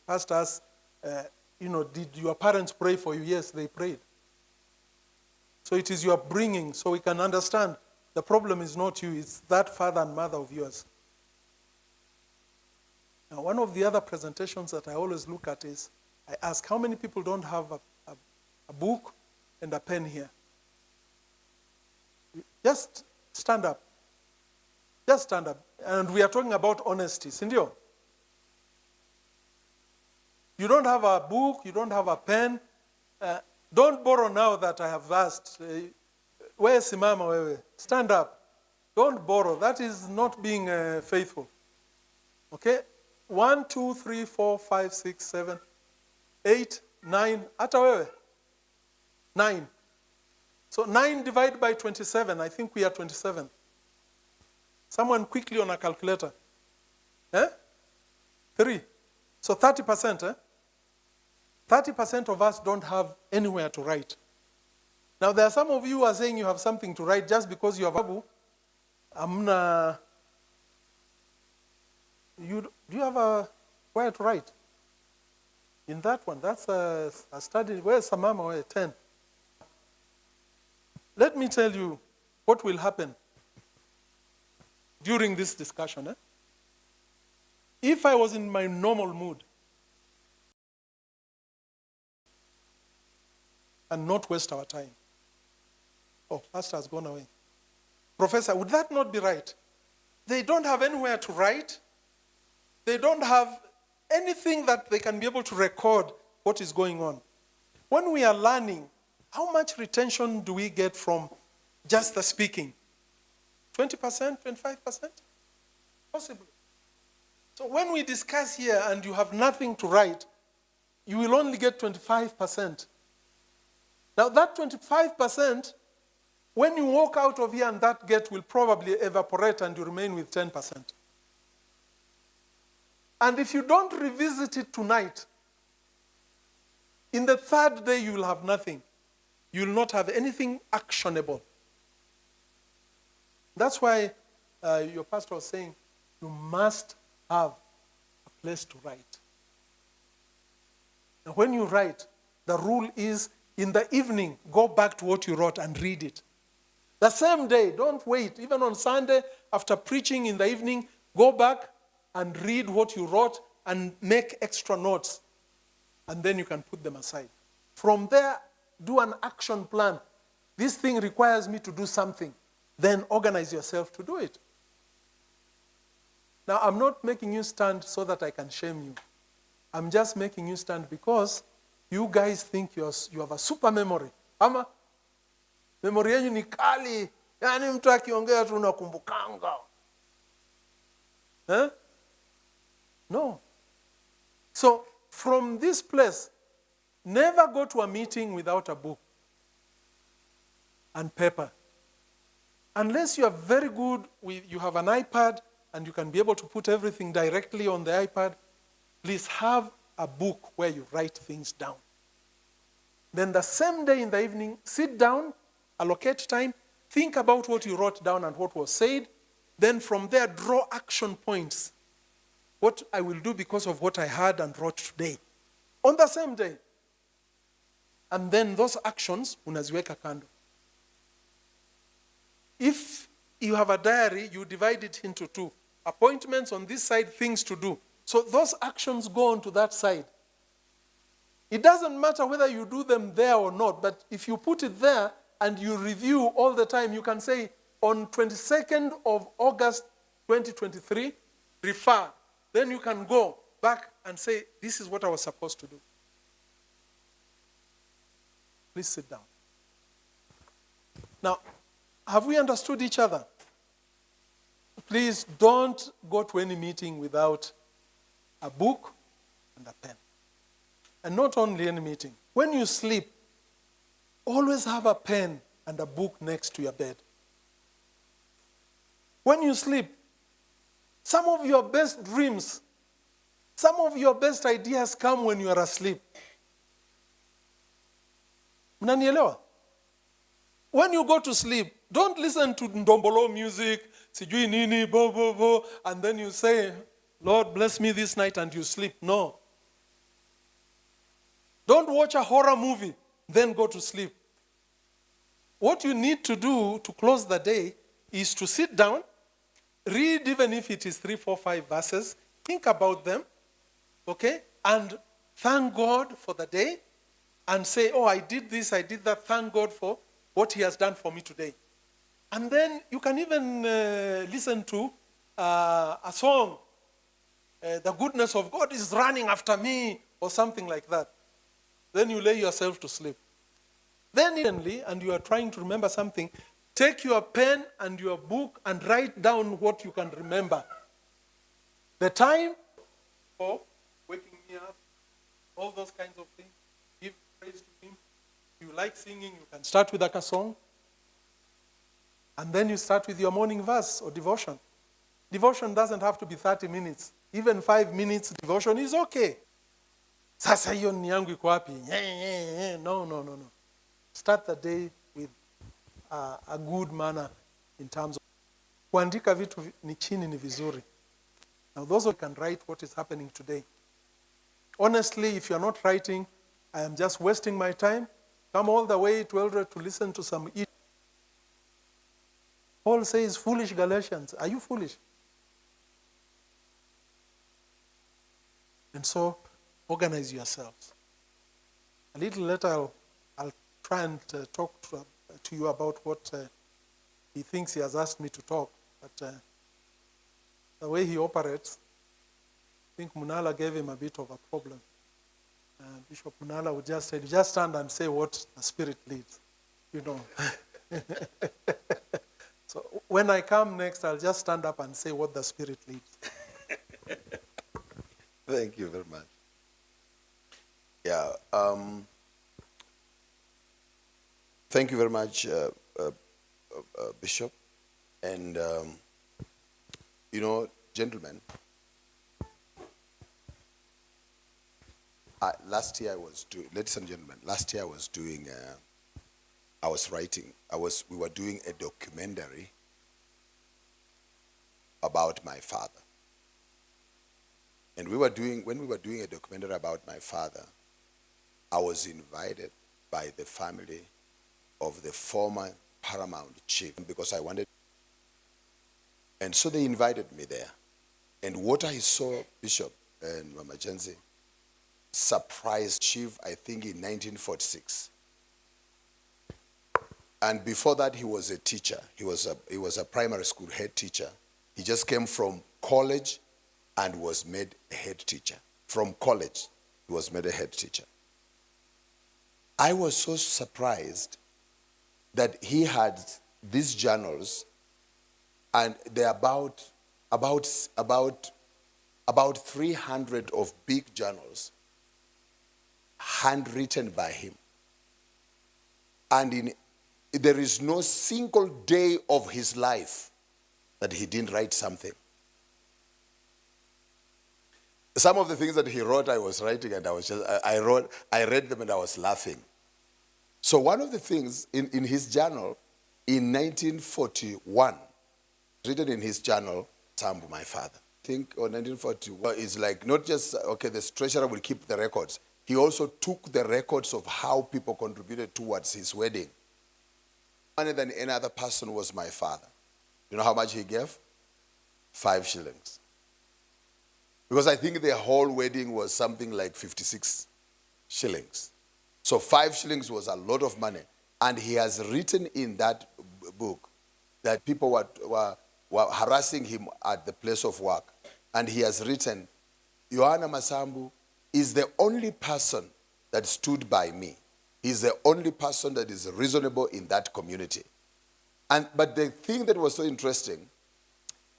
D: pastors, did your parents pray for you? Yes, they prayed. So it is your bringing, so we can understand the problem is not you, it's that father and mother of yours. Now, one of the other presentations that I always look at is, I ask, how many people don't have a book and a pen here? Just stand up. Just stand up. And we are talking about honesty. Sindio? You don't have a book, you don't have a pen. Don't borrow now that I have asked. Where's Simama wewe? Stand up. Don't borrow. That is not being faithful. Okay? 1, 2, 3, 4, 5, 6, 7, 8, 9. Hata wewe? 9. So 9 divided by 27. I think we are 27. Someone quickly on a calculator. 3. So 30%. 30% of us don't have anywhere to write. Now there are some of you who are saying you have something to write just because you have Abu. Do you have a where to write? In that one, that's a study. Where's Samama? Where? 10. Let me tell you what will happen during this discussion. If I was in my normal mood and not waste our time. Oh, pastor has gone away. Professor, would that not be right? They don't have anywhere to write. They don't have anything that they can be able to record what is going on. When we are learning, how much retention do we get from just the speaking? 20%, 25%? Possibly. So when we discuss here and you have nothing to write, you will only get 25%. Now that 25%, when you walk out of here and that gate will probably evaporate and you remain with 10%. And if you don't revisit it tonight, in the third day you will have nothing. You will not have anything actionable. That's why your pastor was saying, you must have a place to write. Now when you write, the rule is in the evening, go back to what you wrote and read it. The same day, don't wait. Even on Sunday, after preaching in the evening, go back, and read what you wrote and make extra notes. And then you can put them aside. From there, do an action plan. This thing requires me to do something. Then organize yourself to do it. Now, I'm not making you stand so that I can shame you. I'm just making you stand because you guys think you have a super memory. Ama, memory yenyu ni kali. Yani mtu akiongea tu unakumbukanga. Eh? No. So, from this place, never go to a meeting without a book and paper. Unless you are very good, you have an iPad and you can be able to put everything directly on the iPad, please have a book where you write things down. Then the same day in the evening, sit down, allocate time, think about what you wrote down and what was said. Then from there, draw action points. What I will do because of what I heard and wrote today. On the same day. And then those actions, unaziweka kando. If you have a diary, you divide it into two. Appointments on this side, things to do. So those actions go on to that side. It doesn't matter whether you do them there or not, but if you put it there and you review all the time, you can say, on 22nd of August 2023, refer. Then you can go back and say, this is what I was supposed to do. Please sit down. Now, have we understood each other? Please don't go to any meeting without a book and a pen. And not only any meeting. When you sleep, always have a pen and a book next to your bed. When you sleep, some of your best dreams, some of your best ideas come when you are asleep. Mnanielewa? When you go to sleep, don't listen to ndombolo music, sijui nini, bo, bo, bo, and then you say, Lord, bless me this night, and you sleep. No. Don't watch a horror movie, then go to sleep. What you need to do to close the day is to sit down, read even if it is 3, 4, 5 verses, think about them, okay, and thank God for the day, and say, oh, I did this, I did that, thank God for what he has done for me today. And then you can even listen to a song, the goodness of God is running after me, or something like that. Then you lay yourself to sleep. Then suddenly, and you are trying to remember something, take your pen and your book and write down what you can remember. The time for waking me up, all those kinds of things. Give praise to him. If you like singing, you can start with a song. And then you start with your morning verse or devotion. Devotion doesn't have to be 30 minutes. Even 5 minutes devotion is okay. Sasa hiyo ni yangu iko wapi? No. Start the day with a good manner in terms of kuandika vitu ni chini ni vizuri. Now those who can write what is happening today. Honestly, if you are not writing, I am just wasting my time. Come all the way to Eldoret to listen to some. Paul says, foolish Galatians. Are you foolish? And so, organize yourselves. A little later, I'll try and talk to you about what he thinks he has asked me to talk. But the way he operates, I think Munala gave him a bit of a problem. Bishop Munala would just say, just stand and say what the Spirit leads. You know. So when I come next, I'll just stand up and say what the Spirit leads.
C: Thank you very much. Yeah. Thank you very much, Bishop. And, gentlemen, last year ladies and gentlemen, last year we were doing a documentary about my father. And when we were doing a documentary about my father, I was invited by the family of the former paramount chief because I wanted. And so they invited me there. And what I saw, Bishop and Mama Jensi, surprised Chief, I think, in 1946. And before that, he was a teacher. He was a primary school head teacher. He just came from college and was made a head teacher. From college, he was made a head teacher. I was so surprised that he had these journals, and they're about 300 of big journals, handwritten by him. And there is no single day of his life that he didn't write something. Some of the things that he wrote, I was writing, and I read them and I was laughing. So one of the things in his journal in 1941, written in his journal, Sambu, my father. I think on 1941 is like not just, okay, the treasurer will keep the records. He also took the records of how people contributed towards his wedding. Money than any other person was my father. You know how much he gave? 5 shillings. Because I think the whole wedding was something like 56 shillings. So 5 shillings was a lot of money. And he has written in that book that people were harassing him at the place of work. And he has written, Yohana Masambu is the only person that stood by me. He's the only person that is reasonable in that community. But the thing that was so interesting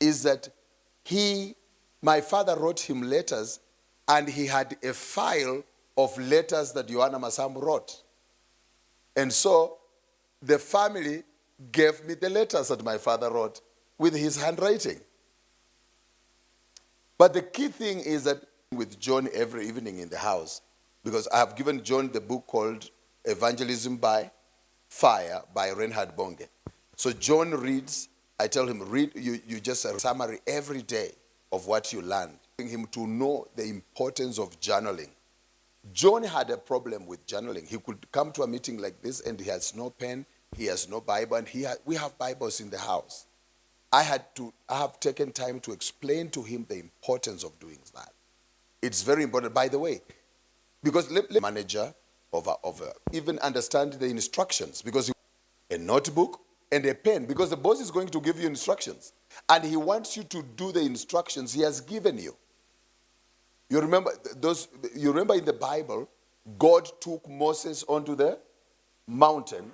C: is that my father wrote him letters, and he had a file of letters that Yohana Masambu wrote. And so the family gave me the letters that my father wrote with his handwriting. But the key thing is that with John every evening in the house, because I have given John the book called Evangelism by Fire by Reinhard Bonke. So John reads, I tell him, read, you just a summary every day of what you learned. Him to know the importance of journaling. John had a problem with journaling. He could come to a meeting like this and he has no pen, he has no Bible, and we have Bibles in the house. I have taken time to explain to him the importance of doing that. It's very important, by the way, because the manager even understand the instructions, because a notebook and a pen, because the boss is going to give you instructions, and he wants you to do the instructions he has given you. You remember in the Bible, God took Moses onto the mountain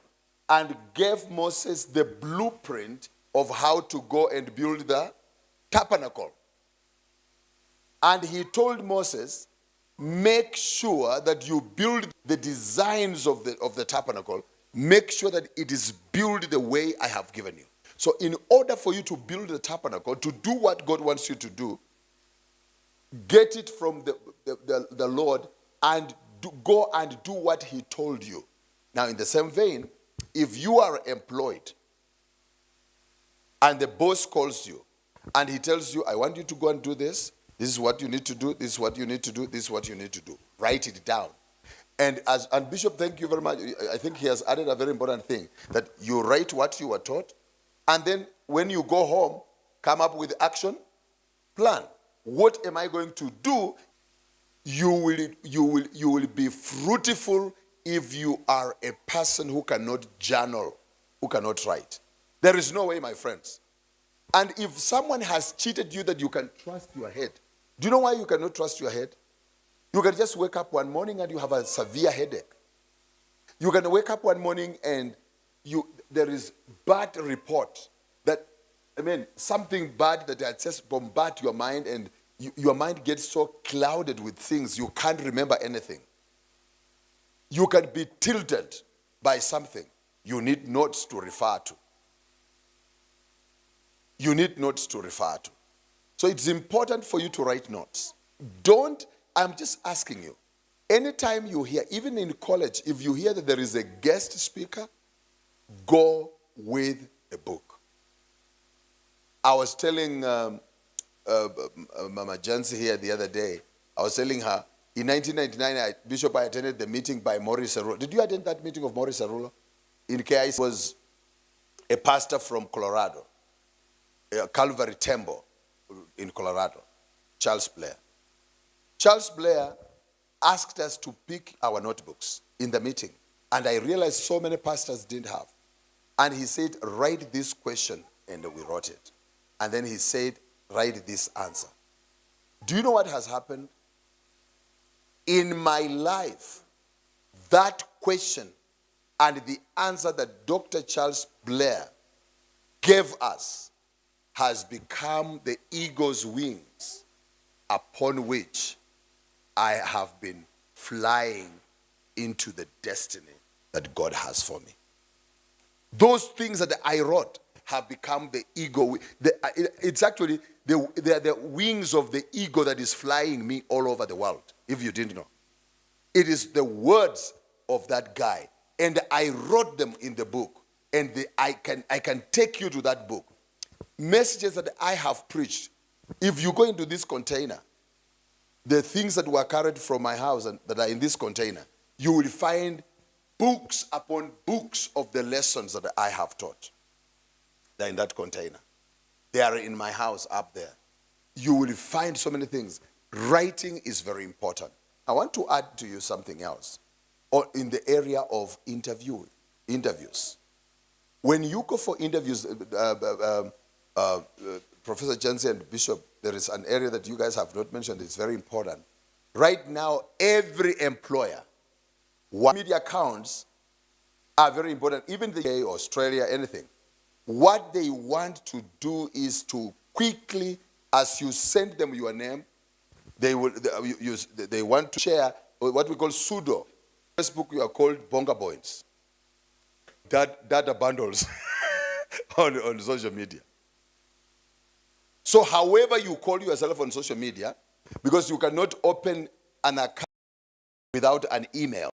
C: and gave Moses the blueprint of how to go and build the tabernacle. And he told Moses, make sure that you build the designs of the tabernacle. Make sure that it is built the way I have given you. So in order for you to build the tabernacle, to do what God wants you to do, get it from the Lord and go and do what he told you. Now, in the same vein, if you are employed and the boss calls you and he tells you, I want you to go and do this, this is what you need to do, this is what you need to do, this is what you need to do. Write it down. And Bishop, thank you very much. I think he has added a very important thing, that you write what you were taught, and then when you go home, come up with action plan. What am I going to do? You will be fruitful if you are a person who cannot journal, who cannot write. There is no way, my friends. And if someone has cheated you that you can trust your head, do you know why you cannot trust your head? You can just wake up one morning and you have a severe headache. You can wake up one morning and there is bad report something bad that has just bombarded your mind, and your mind gets so clouded with things you can't remember anything. You can be tilted by something. You need notes to refer to. You need notes to refer to. So it's important for you to write notes. I'm just asking you, anytime you hear, even in college, if you hear that there is a guest speaker, go with a book. I was telling Mama Jansi here the other day, I was telling her, in 1999, Bishop, I attended the meeting by Maurice Arulo. Did you attend that meeting of Maurice Arulo? In KIC was a pastor from Colorado, Calvary Temple in Colorado. Charles Blair. Charles Blair asked us to pick our notebooks in the meeting. And I realized so many pastors didn't have. And he said, write this question, and we wrote it. And then he said, write this answer. Do you know what has happened? In my life, that question and the answer that Dr. Charles Blair gave us has become the eagle's wings upon which I have been flying into the destiny that God has for me. Those things that I wrote have become the eagle. It's actually they are the wings of the eagle that is flying me all over the world, if you didn't know. It is the words of that guy. And I wrote them in the book. And I can take you to that book. Messages that I have preached. If you go into this container, the things that were carried from my house and that are in this container, you will find books upon books of the lessons that I have taught. They're in that container. They are in my house up there. You will find so many things. Writing is very important. I want to add to you something else. Or in the area of interviews. When you go for interviews, Professor Jensen and Bishop, there is an area that you guys have not mentioned. It's very important. Right now, every employer, media accounts are very important. Even the UK, Australia, anything. What they want to do is to quickly, as you send them your name, they want to share what we call pseudo. Facebook, you are called bonga boys. Data bundles on social media. So however you call yourself on social media, because you cannot open an account without an email.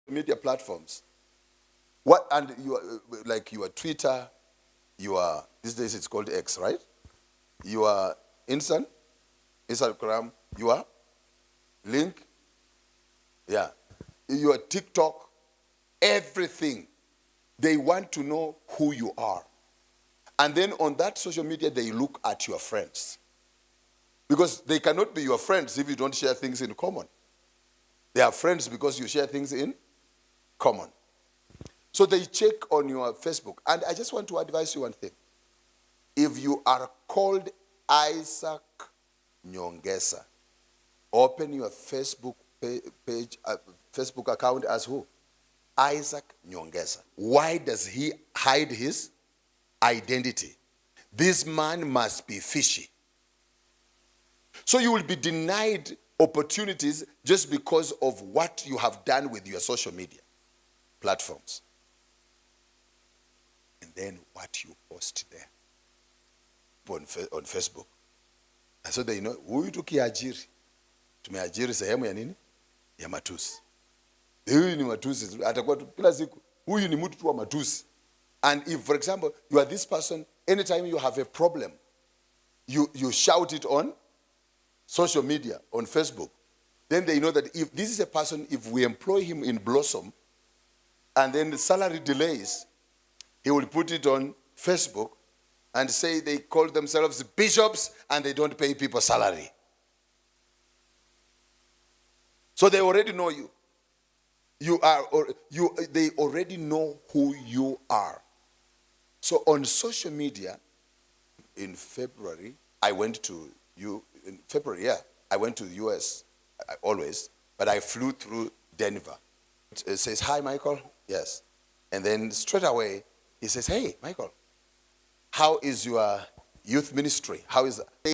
C: Media platforms. What and you are, like your Twitter, these days it's called X, right? Your Instagram, your link, yeah, your TikTok, everything. They want to know who you are. And then on that social media, they look at your friends. Because they cannot be your friends if you don't share things in common. They are friends because you share things in common. So they check on your Facebook. And I just want to advise you one thing. If you are called Isaac Nyongesa, open your Facebook page, Facebook account as who? Isaac Nyongesa. Why does he hide his identity? This man must be fishy. So you will be denied opportunities just because of what you have done with your social media platforms. And then what you post there on Facebook. And so they know, huyu tukiajiri, tumeajiri sehemu ya nini? Ya matusi. Huyu ni matusi. Atakuwa kila siku, huyu ni mtu tu wa matusi. And if, for example, you are this person, anytime you have a problem, you shout it on social media, on Facebook. Then they know that if this is a person, if we employ him in Blossom, and then the salary delays, he will put it on Facebook and say they call themselves bishops and they don't pay people salary. So they already know you. They already know who you are. So on social media, in February, I went to I went to the US always, but I flew through Denver. It says, hi, Michael. Yes. And then straight away, he says, hey, Michael, how is your youth ministry? How is that?